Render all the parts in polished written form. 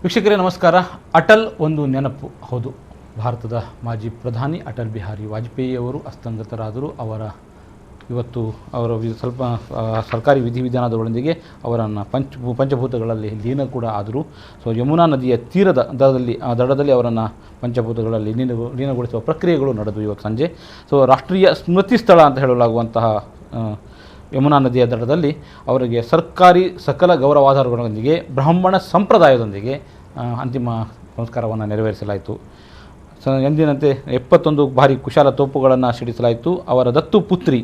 ವೀಕ್ಷಕರೇ ನಮಸ್ಕಾರ. ಅಟಲ್ ಒಂದು ನೆನಪು. ಹೌದು, ಭಾರತದ ಮಾಜಿ ಪ್ರಧಾನಿ ಅಟಲ್ ಬಿಹಾರಿ ವಾಜಪೇಯಿಯವರು ಹಸ್ತಂಗತರಾದರು. ಇವತ್ತು ಅವರ ಸ್ವಲ್ಪ ಸರ್ಕಾರಿ ವಿಧಿವಿಧಾನದೊಂದಿಗೆ ಅವರನ್ನು ಪಂಚಭೂತಗಳಲ್ಲಿ ಲೀನ ಕೂಡ ಆದರು. ಯಮುನಾ ನದಿಯ ದಡದಲ್ಲಿ ಅವರನ್ನು ಪಂಚಭೂತಗಳಲ್ಲಿ ಲೀನಗೊಳಿಸುವ ಪ್ರಕ್ರಿಯೆಗಳು ನಡೆದವು ಇವತ್ತು ಸಂಜೆ. ರಾಷ್ಟ್ರೀಯ ಸ್ಮೃತಿ ಸ್ಥಳ ಅಂತ ಹೇಳಲಾಗುವಂತಹ ಯಮುನಾ ನದಿಯ ದಡದಲ್ಲಿ ಅವರಿಗೆ ಸರ್ಕಾರಿ ಸಕಲ ಗೌರವಾಧಾರಗಳೊಂದಿಗೆ ಬ್ರಾಹ್ಮಣ ಸಂಪ್ರದಾಯದೊಂದಿಗೆ ಅಂತಿಮ ಸಂಸ್ಕಾರವನ್ನು ನೆರವೇರಿಸಲಾಯಿತು. ಎಂದಿನಂತೆ 71 ಭಾರಿ ಕುಶಾಲ ತೋಪುಗಳನ್ನು ಸಿಡಿಸಲಾಯಿತು. ಅವರ ದತ್ತು ಪುತ್ರಿ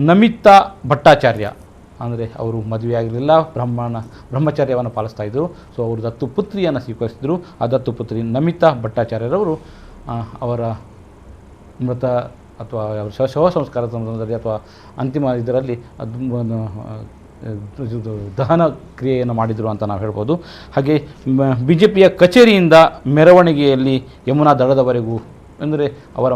ನಮಿತಾ ಭಟ್ಟಾಚಾರ್ಯ, ಅಂದರೆ ಅವರು ಮದುವೆಯಾಗಲಿಲ್ಲ, ಬ್ರಹ್ಮಚರ್ಯವನ್ನು ಪಾಲಿಸ್ತಾ ಇದ್ದರು. ಅವರು ದತ್ತು ಪುತ್ರಿಯನ್ನು ಸ್ವೀಕರಿಸಿದರು. ಆ ದತ್ತು ಪುತ್ರಿ ನಮಿತಾ ಭಟ್ಟಾಚಾರ್ಯರವರು ಅವರ ಮೃತ ಅಥವಾ ಶವ ಸಂಸ್ಕಾರದ ಸಂದರ್ಭದಲ್ಲಿ ಅಥವಾ ಅಂತಿಮ ಇದರಲ್ಲಿ ದಹನ ಕ್ರಿಯೆಯನ್ನು ಮಾಡಿದರು ಅಂತ ನಾವು ಹೇಳ್ಬೋದು. ಹಾಗೆ BJPಯ ಕಚೇರಿಯಿಂದ ಮೆರವಣಿಗೆಯಲ್ಲಿ ಯಮುನಾ ದಡದವರೆಗೂ ಅಂದರೆ ಅವರ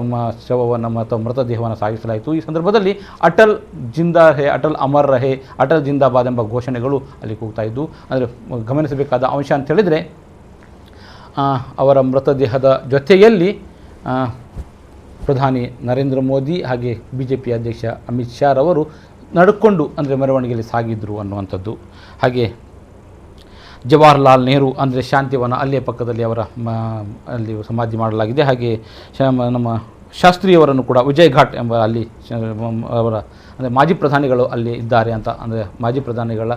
ಶವವನ್ನು ಅಥವಾ ಮೃತದೇಹವನ್ನು ಸಾಗಿಸಲಾಯಿತು. ಈ ಸಂದರ್ಭದಲ್ಲಿ ಅಟಲ್ ಜಿಂದಾ ರಹೆ, ಅಟಲ್ ಅಮರ್ ರಹೆ, ಅಟಲ್ ಜಿಂದಾಬಾದ್ ಎಂಬ ಘೋಷಣೆಗಳು ಅಲ್ಲಿ ಕೂಗ್ತಾ ಇದ್ದು. ಅಂದರೆ ಗಮನಿಸಬೇಕಾದ ಅಂಶ ಅಂತ ಹೇಳಿದರೆ, ಅವರ ಮೃತದೇಹದ ಜೊತೆಯಲ್ಲಿ ಪ್ರಧಾನಿ ನರೇಂದ್ರ ಮೋದಿ ಹಾಗೆ BJP ಅಧ್ಯಕ್ಷ ಅಮಿತ್ ಶಾ ರವರು ನಡ್ಕೊಂಡು ಅಂದರೆ ಮೆರವಣಿಗೆಯಲ್ಲಿ ಸಾಗಿದ್ರು ಅನ್ನುವಂಥದ್ದು. ಹಾಗೆ ಜವಾಹರ್ಲಾಲ್ ನೆಹರು ಅಂದರೆ ಶಾಂತಿವನ ಅಲ್ಲೇ ಪಕ್ಕದಲ್ಲಿ ಅವರ ಅಲ್ಲಿ ಸಮಾಧಿ ಮಾಡಲಾಗಿದೆ. ಹಾಗೆ ನಮ್ಮ ಶಾಸ್ತ್ರಿಯವರನ್ನು ಕೂಡ ವಿಜಯ್ ಘಾಟ್ ಎಂಬ ಅಲ್ಲಿ ಅವರ ಅಂದರೆ ಮಾಜಿ ಪ್ರಧಾನಿಗಳು ಅಲ್ಲಿ ಇದ್ದಾರೆ ಅಂತ, ಅಂದರೆ ಮಾಜಿ ಪ್ರಧಾನಿಗಳ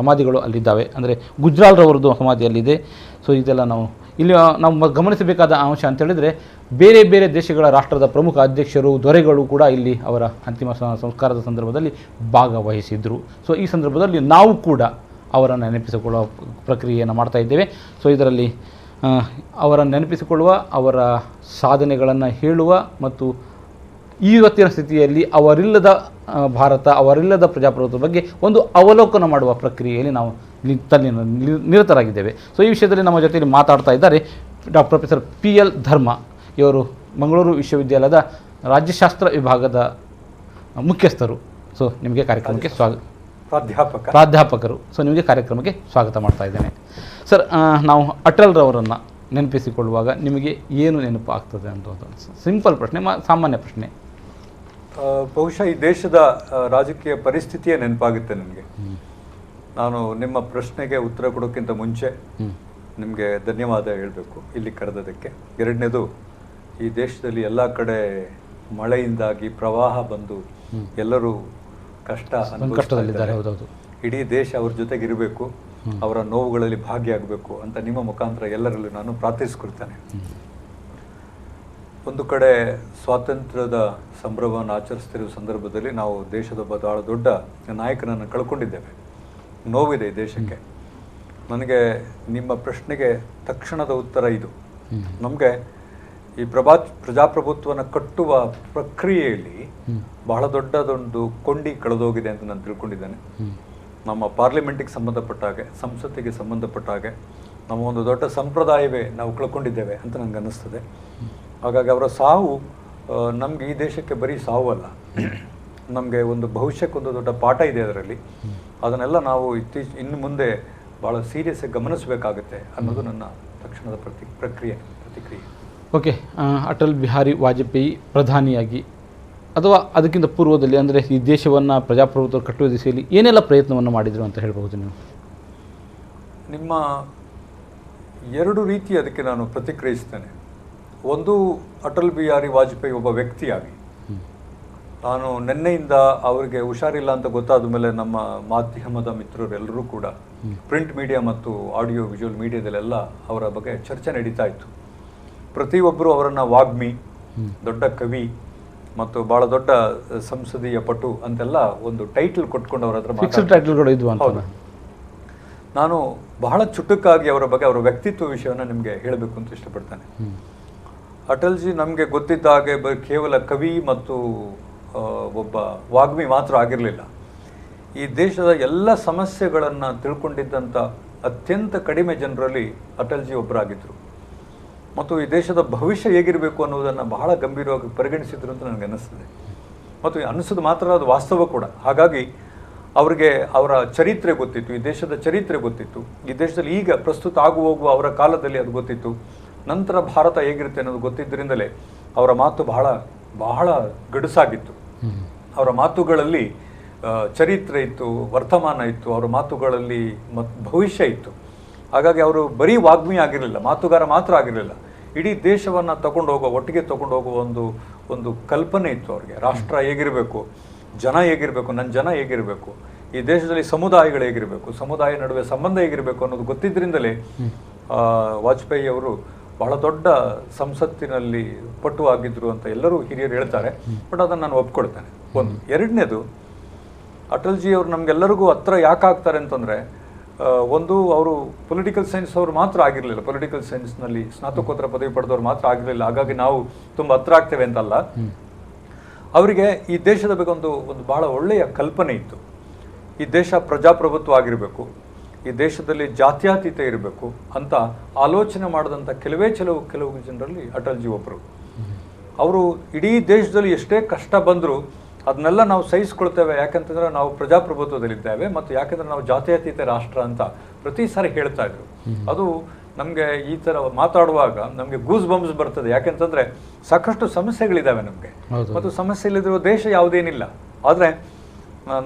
ಸಮಾಧಿಗಳು ಅಲ್ಲಿದ್ದಾವೆ. ಅಂದರೆ ಗುಜ್ರಾಲ್ರವರದ್ದು ಸಮಾಧಿ ಅಲ್ಲಿದೆ. ಇದೆಲ್ಲ ನಾವು ಗಮನಿಸಬೇಕಾದ ಅಂಶ ಅಂತೇಳಿದರೆ, ಬೇರೆ ಬೇರೆ ದೇಶಗಳ ರಾಷ್ಟ್ರದ ಪ್ರಮುಖ ಅಧ್ಯಕ್ಷರು, ದೊರೆಗಳು ಕೂಡ ಇಲ್ಲಿ ಅವರ ಅಂತಿಮ ಸಂಸ್ಕಾರದ ಸಂದರ್ಭದಲ್ಲಿ ಭಾಗವಹಿಸಿದರು. ಈ ಸಂದರ್ಭದಲ್ಲಿ ನಾವು ಕೂಡ ಅವರನ್ನು ನೆನಪಿಸಿಕೊಳ್ಳುವ ಪ್ರಕ್ರಿಯೆಯನ್ನು ಮಾಡ್ತಾ ಇದ್ದೇವೆ. ಇದರಲ್ಲಿ ಅವರನ್ನು ನೆನಪಿಸಿಕೊಳ್ಳುವ, ಅವರ ಸಾಧನೆಗಳನ್ನು ಹೇಳುವ ಮತ್ತು ಇವತ್ತಿನ ಸ್ಥಿತಿಯಲ್ಲಿ ಅವರಿಲ್ಲದ ಭಾರತ, ಅವರಿಲ್ಲದ ಪ್ರಜಾಪ್ರಭುತ್ವದ ಬಗ್ಗೆ ಒಂದು ಅವಲೋಕನ ಮಾಡುವ ಪ್ರಕ್ರಿಯೆಯಲ್ಲಿ ನಾವು ನಿರತರಾಗಿದ್ದೇವೆ. ಈ ವಿಷಯದಲ್ಲಿ ನಮ್ಮ ಜೊತೆಯಲ್ಲಿ ಮಾತಾಡ್ತಾ ಇದ್ದಾರೆ ಪ್ರೊಫೆಸರ್ PL ಧರ್ಮ. ಇವರು ಮಂಗಳೂರು ವಿಶ್ವವಿದ್ಯಾಲಯದ ರಾಜ್ಯಶಾಸ್ತ್ರ ವಿಭಾಗದ ಮುಖ್ಯಸ್ಥರು. ನಿಮಗೆ ಕಾರ್ಯಕ್ರಮಕ್ಕೆ ಪ್ರಾಧ್ಯಾಪಕರು. ನಿಮಗೆ ಕಾರ್ಯಕ್ರಮಕ್ಕೆ ಸ್ವಾಗತ ಮಾಡ್ತಾ ಇದ್ದೇನೆ. ಸರ್, ನಾವು ಅಟಲ್ರವರನ್ನು ನೆನಪಿಸಿಕೊಳ್ಳುವಾಗ ನಿಮಗೆ ಏನು ನೆನಪು ಆಗ್ತದೆ ಅಂತ ಸಿಂಪಲ್ ಪ್ರಶ್ನೆ, ಸಾಮಾನ್ಯ ಪ್ರಶ್ನೆ. ಬಹುಶಃ ಈ ದೇಶದ ರಾಜಕೀಯ ಪರಿಸ್ಥಿತಿಯೇ ನೆನಪಾಗುತ್ತೆ ನನಗೆ. ನಾನು ನಿಮ್ಮ ಪ್ರಶ್ನೆಗೆ ಉತ್ತರ ಕೊಡೋಕ್ಕಿಂತ ಮುಂಚೆ ನಿಮಗೆ ಧನ್ಯವಾದ ಹೇಳಬೇಕು ಇಲ್ಲಿ ಕರೆದದಕ್ಕೆ. ಎರಡನೇದು, ಈ ದೇಶದಲ್ಲಿ ಎಲ್ಲ ಕಡೆ ಮಳೆಯಿಂದಾಗಿ ಪ್ರವಾಹ ಬಂದು ಎಲ್ಲರೂ ಕಷ್ಟದಲ್ಲಿದ್ದಾರೆ. ಇಡೀ ದೇಶ ಅವ್ರ ಜೊತೆಗಿರಬೇಕು, ಅವರ ನೋವುಗಳಲ್ಲಿ ಭಾಗಿಯಾಗಬೇಕು ಅಂತ ನಿಮ್ಮ ಮುಖಾಂತರ ಎಲ್ಲರಲ್ಲೂ ನಾನು ಪ್ರಾರ್ಥಿಸ್ಕೊಳ್ತೇನೆ. ಒಂದು ಕಡೆ ಸ್ವಾತಂತ್ರ್ಯದ ಸಂಭ್ರಮವನ್ನು ಆಚರಿಸ್ತಿರುವ ಸಂದರ್ಭದಲ್ಲಿ ನಾವು ದೇಶದ ಒಬ್ಬ ಬಹಳ ದೊಡ್ಡ ನಾಯಕನನ್ನು ಕಳ್ಕೊಂಡಿದ್ದೇವೆ. ನೋವಿದೆ ಈ ದೇಶಕ್ಕೆ. ನನಗೆ ನಿಮ್ಮ ಪ್ರಶ್ನೆಗೆ ತಕ್ಷಣದ ಉತ್ತರ ಇದು. ನಮಗೆ ಈ ಪ್ರಜಾಪ್ರಭುತ್ವನ ಕಟ್ಟುವ ಪ್ರಕ್ರಿಯೆಯಲ್ಲಿ ಬಹಳ ದೊಡ್ಡದೊಂದು ಕೊಂಡಿ ಕಳೆದೋಗಿದೆ ಅಂತ ನಾನು ತಿಳ್ಕೊಂಡಿದ್ದೇನೆ. ನಮ್ಮ ಪಾರ್ಲಿಮೆಂಟಿಗೆ ಸಂಬಂಧಪಟ್ಟ ಹಾಗೆ, ಸಂಸತ್ತಿಗೆ ಸಂಬಂಧಪಟ್ಟ ಹಾಗೆ ನಮ್ಮ ಒಂದು ದೊಡ್ಡ ಸಂಪ್ರದಾಯವೇ ನಾವು ಕಳ್ಕೊಂಡಿದ್ದೇವೆ ಅಂತ ನನಗೆ ಅನ್ನಿಸ್ತದೆ. ಹಾಗಾಗಿ ಅವರ ಸಾವು ನಮಗೆ ಈ ದೇಶಕ್ಕೆ ಬರೀ ಸಾವು ಅಲ್ಲ, ನಮಗೆ ಒಂದು ಭವಿಷ್ಯಕ್ಕೊಂದು ದೊಡ್ಡ ಪಾಠ ಇದೆ ಅದರಲ್ಲಿ. ಅದನ್ನೆಲ್ಲ ನಾವು ಇನ್ನು ಮುಂದೆ ಭಾಳ ಸೀರಿಯಸ್ ಆಗಿ ಗಮನಿಸಬೇಕಾಗುತ್ತೆ ಅನ್ನೋದು ನನ್ನ ತಕ್ಷಣದ ಪ್ರತಿಕ್ರಿಯೆ. ಓಕೆ, ಅಟಲ್ ಬಿಹಾರಿ ವಾಜಪೇಯಿ ಪ್ರಧಾನಿಯಾಗಿ ಅಥವಾ ಅದಕ್ಕಿಂತ ಪೂರ್ವದಲ್ಲಿ, ಅಂದರೆ ಈ ದೇಶವನ್ನು ಪ್ರಜಾಪ್ರಭುತ್ವ ಕಟ್ಟುವ ದಿಸೆಯಲ್ಲಿ ಏನೆಲ್ಲ ಪ್ರಯತ್ನವನ್ನು ಮಾಡಿದರು ಅಂತ ಹೇಳ್ಬೋದು ನೀವು? ನಿಮ್ಮ ಎರಡು ರೀತಿ ಅದಕ್ಕೆ ನಾನು ಪ್ರತಿಕ್ರಿಯಿಸ್ತೇನೆ. ಒಂದು, ಅಟಲ್ ಬಿಹಾರಿ ವಾಜಪೇಯಿ ಒಬ್ಬ ವ್ಯಕ್ತಿಯಾಗಿ ನಾನು ನಿನ್ನೆಯಿಂದ ಅವರಿಗೆ ಹುಷಾರಿಲ್ಲ ಅಂತ ಗೊತ್ತಾದ ಮೇಲೆ ನಮ್ಮ ಮಾಧ್ಯಮದ ಮಿತ್ರರೆಲ್ಲರೂ ಕೂಡ ಪ್ರಿಂಟ್ ಮೀಡಿಯಾ ಮತ್ತು ಆಡಿಯೋ ವಿಜುವಲ್ ಮೀಡಿಯಾದಲ್ಲೆಲ್ಲ ಅವರ ಬಗ್ಗೆ ಚರ್ಚೆ ನಡೀತಾ ಇತ್ತು. ಪ್ರತಿಯೊಬ್ಬರು ಅವರನ್ನು ವಾಗ್ಮಿ, ದೊಡ್ಡ ಕವಿ ಮತ್ತು ಬಹಳ ದೊಡ್ಡ ಸಂಸದೀಯ ಪಟು ಅಂತೆಲ್ಲ ಒಂದು ಟೈಟಲ್ ಕೊಟ್ಕೊಂಡು ಅವರ ಹತ್ರ ನಾನು ಬಹಳ ಚುಟುಕಾಗಿ ಅವರ ಬಗ್ಗೆ, ಅವರ ವ್ಯಕ್ತಿತ್ವ ವಿಷಯವನ್ನು ನಿಮಗೆ ಹೇಳಬೇಕು ಅಂತ ಇಷ್ಟಪಡ್ತೇನೆ. ಅಟಲ್ಜಿ ನಮಗೆ ಗೊತ್ತಿದ್ದ ಹಾಗೆ ಕೇವಲ ಕವಿ ಮತ್ತು ಒಬ್ಬ ವಾಗ್ಮಿ ಮಾತ್ರ ಆಗಿರಲಿಲ್ಲ. ಈ ದೇಶದ ಎಲ್ಲ ಸಮಸ್ಯೆಗಳನ್ನು ತಿಳ್ಕೊಂಡಿದ್ದಂಥ ಅತ್ಯಂತ ಕಡಿಮೆ ಜನರಲ್ಲಿ ಅಟಲ್ಜಿ ಒಬ್ಬರಾಗಿದ್ದರು. ಮತ್ತು ಈ ದೇಶದ ಭವಿಷ್ಯ ಹೇಗಿರಬೇಕು ಅನ್ನೋದನ್ನು ಬಹಳ ಗಂಭೀರವಾಗಿ ಪರಿಗಣಿಸಿದ್ರು ಅಂತ ನನಗೆ ಅನ್ನಿಸ್ತದೆ. ಮತ್ತು ಅನ್ನಿಸೋದು ಮಾತ್ರ ಅದು ವಾಸ್ತವ ಕೂಡ. ಹಾಗಾಗಿ ಅವರಿಗೆ ಅವರ ಚರಿತ್ರೆ ಗೊತ್ತಿತ್ತು, ಈ ದೇಶದ ಚರಿತ್ರೆ ಗೊತ್ತಿತ್ತು, ಈ ದೇಶದಲ್ಲಿ ಈಗ ಪ್ರಸ್ತುತ ಆಗು ಹೋಗುವ ಅವರ ಕಾಲದಲ್ಲಿ ಅದು ಗೊತ್ತಿತ್ತು, ನಂತರ ಭಾರತ ಹೇಗಿರುತ್ತೆ ಅನ್ನೋದು ಗೊತ್ತಿದ್ದರಿಂದಲೇ ಅವರ ಮಾತು ಬಹಳ ಬಹಳ ಗಡುಸಾಗಿತ್ತು. ಅವರ ಮಾತುಗಳಲ್ಲಿ ಚರಿತ್ರೆ ಇತ್ತು, ವರ್ತಮಾನ ಇತ್ತು, ಅವರ ಮಾತುಗಳಲ್ಲಿ ಭವಿಷ್ಯ ಇತ್ತು. ಹಾಗಾಗಿ ಅವರು ಬರೀ ವಾಗ್ಮಿ ಆಗಿರಲಿಲ್ಲ, ಮಾತುಗಾರ ಮಾತ್ರ ಆಗಿರಲಿಲ್ಲ, ಇಡೀ ದೇಶವನ್ನು ಒಟ್ಟಿಗೆ ತಗೊಂಡು ಹೋಗುವ ಒಂದು ಕಲ್ಪನೆ ಇತ್ತು ಅವರಿಗೆ. ರಾಷ್ಟ್ರ ಹೇಗಿರಬೇಕು, ಜನ ಹೇಗಿರಬೇಕು, ನನ್ನ ಜನ ಹೇಗಿರಬೇಕು, ಈ ದೇಶದಲ್ಲಿ ಸಮುದಾಯಗಳು ಹೇಗಿರಬೇಕು, ಸಮುದಾಯ ನಡುವೆ ಸಂಬಂಧ ಹೇಗಿರಬೇಕು ಅನ್ನೋದು ಗೊತ್ತಿದ್ದರಿಂದಲೇ ವಾಜಪೇಯಿ ಅವರು ಬಹಳ ದೊಡ್ಡ ಸಂಸತ್ತಿನಲ್ಲಿ ಪಟು ಆಗಿದ್ರು ಅಂತ ಎಲ್ಲರೂ ಹಿರಿಯರು ಹೇಳ್ತಾರೆ. ಬಟ್ ಅದನ್ನು ನಾನು ಒಪ್ಕೊಳ್ತೇನೆ. ಒಂದು. ಎರಡನೇದು, ಅಟಲ್ಜಿ ಅವರು ನಮಗೆಲ್ಲರಿಗೂ ಹತ್ರ ಯಾಕೆ ಆಗ್ತಾರೆ ಅಂತಂದರೆ, ಒಂದು ಅವರು ಪೊಲಿಟಿಕಲ್ ಸೈನ್ಸ್ ಅವರು ಮಾತ್ರ ಆಗಿರಲಿಲ್ಲ, ಪೊಲಿಟಿಕಲ್ ಸೈನ್ಸ್ನಲ್ಲಿ ಸ್ನಾತಕೋತ್ತರ ಪದವಿ ಪಡೆದವರು ಮಾತ್ರ ಆಗಿರಲಿಲ್ಲ, ಹಾಗಾಗಿ ನಾವು ತುಂಬ ಹತ್ರ ಆಗ್ತೇವೆ ಅಂತಲ್ಲ. ಅವರಿಗೆ ಈ ದೇಶದ ಬಗ್ಗೆ ಒಂದು ಬಹಳ ಒಳ್ಳೆಯ ಕಲ್ಪನೆ ಇತ್ತು. ಈ ದೇಶ ಪ್ರಜಾಪ್ರಭುತ್ವ ಆಗಿರಬೇಕು, ಈ ದೇಶದಲ್ಲಿ ಜಾತ್ಯತೀತ ಇರಬೇಕು ಅಂತ ಆಲೋಚನೆ ಮಾಡಿದಂಥ ಕೆಲವು ಜನರಲ್ಲಿ ಅಟಲ್ಜಿ ಒಬ್ಬರು. ಅವರು ಇಡೀ ದೇಶದಲ್ಲಿ ಎಷ್ಟೇ ಕಷ್ಟ ಬಂದರೂ ಅದನ್ನೆಲ್ಲ ನಾವು ಸಹಿಸ್ಕೊಳ್ತೇವೆ, ಯಾಕಂತಂದ್ರೆ ನಾವು ಪ್ರಜಾಪ್ರಭುತ್ವದಲ್ಲಿದ್ದೇವೆ ಮತ್ತು ಯಾಕಂದ್ರೆ ನಾವು ಜಾತ್ಯತೀತ ರಾಷ್ಟ್ರ ಅಂತ ಪ್ರತಿ ಸಾರಿ ಹೇಳ್ತಾ ಇದ್ರು. ಅದು ನಮಗೆ ಈ ಥರ ಮಾತಾಡುವಾಗ ನಮಗೆ ಗೂಸ್ ಬಂಬ್ಸ್ ಬರ್ತದೆ. ಯಾಕೆಂತಂದ್ರೆ ಸಾಕಷ್ಟು ಸಮಸ್ಯೆಗಳಿದ್ದಾವೆ ನಮಗೆ, ಮತ್ತು ಸಮಸ್ಯೆ ಇಲ್ಲದಿರುವ ದೇಶ ಯಾವುದೇನಿಲ್ಲ. ಆದರೆ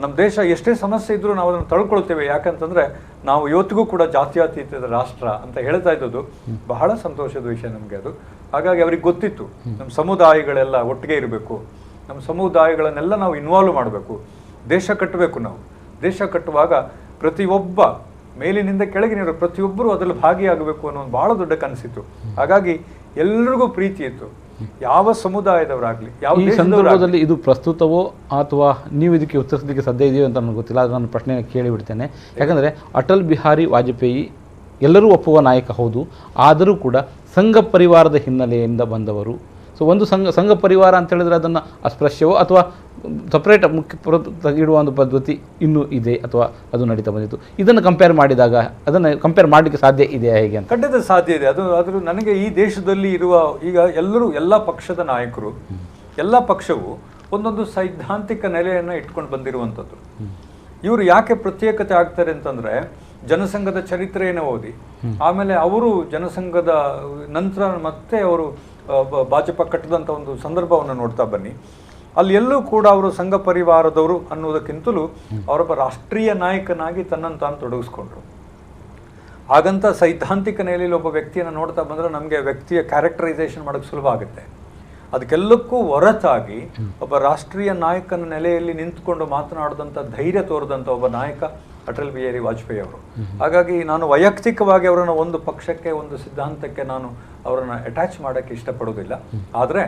ನಮ್ಮ ದೇಶ ಎಷ್ಟೇ ಸಮಸ್ಯೆ ಇದ್ರೂ ನಾವು ಅದನ್ನು ತಳ್ಕೊಳ್ತೇವೆ, ಯಾಕಂತಂದ್ರೆ ನಾವು ಇವತ್ತಿಗೂ ಕೂಡ ಜಾತ್ಯತೀತದ ರಾಷ್ಟ್ರ ಅಂತ ಹೇಳ್ತಾ ಇದ್ದದ್ದು ಬಹಳ ಸಂತೋಷದ ವಿಷಯ ನಮಗೆ ಅದು. ಹಾಗಾಗಿ ಅವ್ರಿಗೆ ಗೊತ್ತಿತ್ತು ನಮ್ಮ ಸಮುದಾಯಗಳೆಲ್ಲ ಒಟ್ಟಿಗೆ ಇರಬೇಕು, ನಮ್ಮ ಸಮುದಾಯಗಳನ್ನೆಲ್ಲ ನಾವು ಇನ್ವಾಲ್ವ್ ಮಾಡಬೇಕು, ದೇಶ ಕಟ್ಟಬೇಕು. ನಾವು ದೇಶ ಕಟ್ಟುವಾಗ ಪ್ರತಿಯೊಬ್ಬ ಮೇಲಿನಿಂದ ಕೆಳಗಿನಿರೋ ಪ್ರತಿಯೊಬ್ಬರು ಅದರಲ್ಲಿ ಭಾಗಿಯಾಗಬೇಕು ಅನ್ನೋ ಒಂದು ಬಹಳ ದೊಡ್ಡ ಕನಸಿತ್ತು. ಹಾಗಾಗಿ ಎಲ್ಲರಿಗೂ ಪ್ರೀತಿ ಇತ್ತು, ಯಾವ ಸಮುದಾಯದವರಾಗಲಿ, ಯಾವ ಈ ಸಂದರ್ಭದಲ್ಲಿ ಇದು ಪ್ರಸ್ತುತವೋ ಅಥವಾ ನೀವು ಇದಕ್ಕೆ ಉತ್ತರಿಸಲಿಕ್ಕೆ ಸಾಧ್ಯ ಇದೆಯೋ ಅಂತ ನನಗೆ ಗೊತ್ತಿಲ್ಲ. ಅದು ನಾನು ಪ್ರಶ್ನೆಯನ್ನು ಕೇಳಿಬಿಡ್ತೇನೆ. ಯಾಕಂದರೆ ಅಟಲ್ ಬಿಹಾರಿ ವಾಜಪೇಯಿ ಎಲ್ಲರೂ ಒಪ್ಪುವ ನಾಯಕ ಹೌದು, ಆದರೂ ಕೂಡ ಸಂಘ ಪರಿವಾರದ ಹಿನ್ನೆಲೆಯಿಂದ ಬಂದವರು. ಸೊ ಒಂದು ಸಂಘ ಪರಿವಾರ ಅಂತ ಹೇಳಿದ್ರೆ ಅದನ್ನು ಅಸ್ಪೃಶ್ಯವೋ ಅಥವಾ ಸಪ್ರೇಟ್ ಮುಖ್ಯ ಇಡುವ ಒಂದು ಪದ್ಧತಿ ಇನ್ನೂ ಇದೆ ಅಥವಾ ಅದು ನಡೀತಾ ಬಂದಿತ್ತು. ಇದನ್ನು ಕಂಪೇರ್ ಮಾಡಿದಾಗ ಅದನ್ನು ಕಂಪೇರ್ ಮಾಡಲಿಕ್ಕೆ ಸಾಧ್ಯ ಇದೆಯಾ ಹೇಗೆ ಅಂತ? ಖಂಡಿತ ಸಾಧ್ಯ ಇದೆ. ಅದು ನನಗೆ ಈ ದೇಶದಲ್ಲಿ ಇರುವ ಈಗ ಎಲ್ಲ ಪಕ್ಷದ ನಾಯಕರು, ಎಲ್ಲ ಪಕ್ಷವು ಒಂದೊಂದು ಸೈದ್ಧಾಂತಿಕ ನೆಲೆಯನ್ನು ಇಟ್ಕೊಂಡು ಬಂದಿರುವಂಥದ್ದು. ಇವರು ಯಾಕೆ ಪ್ರತ್ಯೇಕತೆ ಆಗ್ತಾರೆ ಅಂತಂದರೆ, ಜನಸಂಘದ ಚರಿತ್ರೆಯನ್ನು ಓದಿ, ಆಮೇಲೆ ಅವರು ಜನಸಂಘದ ನಂತರ ಮತ್ತೆ ಅವರು ಭಾಜಪ ಕಟ್ಟಿದಂಥ ಒಂದು ಸಂದರ್ಭವನ್ನು ನೋಡ್ತಾ ಬನ್ನಿ. ಅಲ್ಲಿ ಎಲ್ಲೂ ಕೂಡ ಅವರು ಸಂಘ ಪರಿವಾರದವರು ಅನ್ನೋದಕ್ಕಿಂತಲೂ ಅವರೊಬ್ಬ ರಾಷ್ಟ್ರೀಯ ನಾಯಕನಾಗಿ ತನ್ನನ್ನು ತಾನು ತೊಡಗಿಸ್ಕೊಂಡ್ರು. ಹಾಗಂತ ಸೈದ್ಧಾಂತಿಕ ನೆಲೆಯಲ್ಲಿ ಒಬ್ಬ ವ್ಯಕ್ತಿಯನ್ನು ನೋಡ್ತಾ ಬಂದರೆ ನಮಗೆ ವ್ಯಕ್ತಿಯ ಕ್ಯಾರೆಕ್ಟರೈಸೇಷನ್ ಮಾಡೋಕ್ಕೆ ಸುಲಭ ಆಗುತ್ತೆ. ಅದಕ್ಕೆಲ್ಲಕ್ಕೂ ಹೊರತಾಗಿ ಒಬ್ಬ ರಾಷ್ಟ್ರೀಯ ನಾಯಕನ ನೆಲೆಯಲ್ಲಿ ನಿಂತ್ಕೊಂಡು ಮಾತನಾಡಿದಂಥ ಧೈರ್ಯ ತೋರಿದಂಥ ಒಬ್ಬ ನಾಯಕ ಅಟಲ್ ಬಿಹಾರಿ ವಾಜಪೇಯಿ ಅವರು. ಹಾಗಾಗಿ ನಾನು ವೈಯಕ್ತಿಕವಾಗಿ ಅವರನ್ನು ಒಂದು ಪಕ್ಷಕ್ಕೆ, ಒಂದು ಸಿದ್ಧಾಂತಕ್ಕೆ ನಾನು ಅವರನ್ನು ಅಟ್ಯಾಚ್ ಮಾಡೋಕ್ಕೆ ಇಷ್ಟಪಡೋದಿಲ್ಲ. ಆದರೆ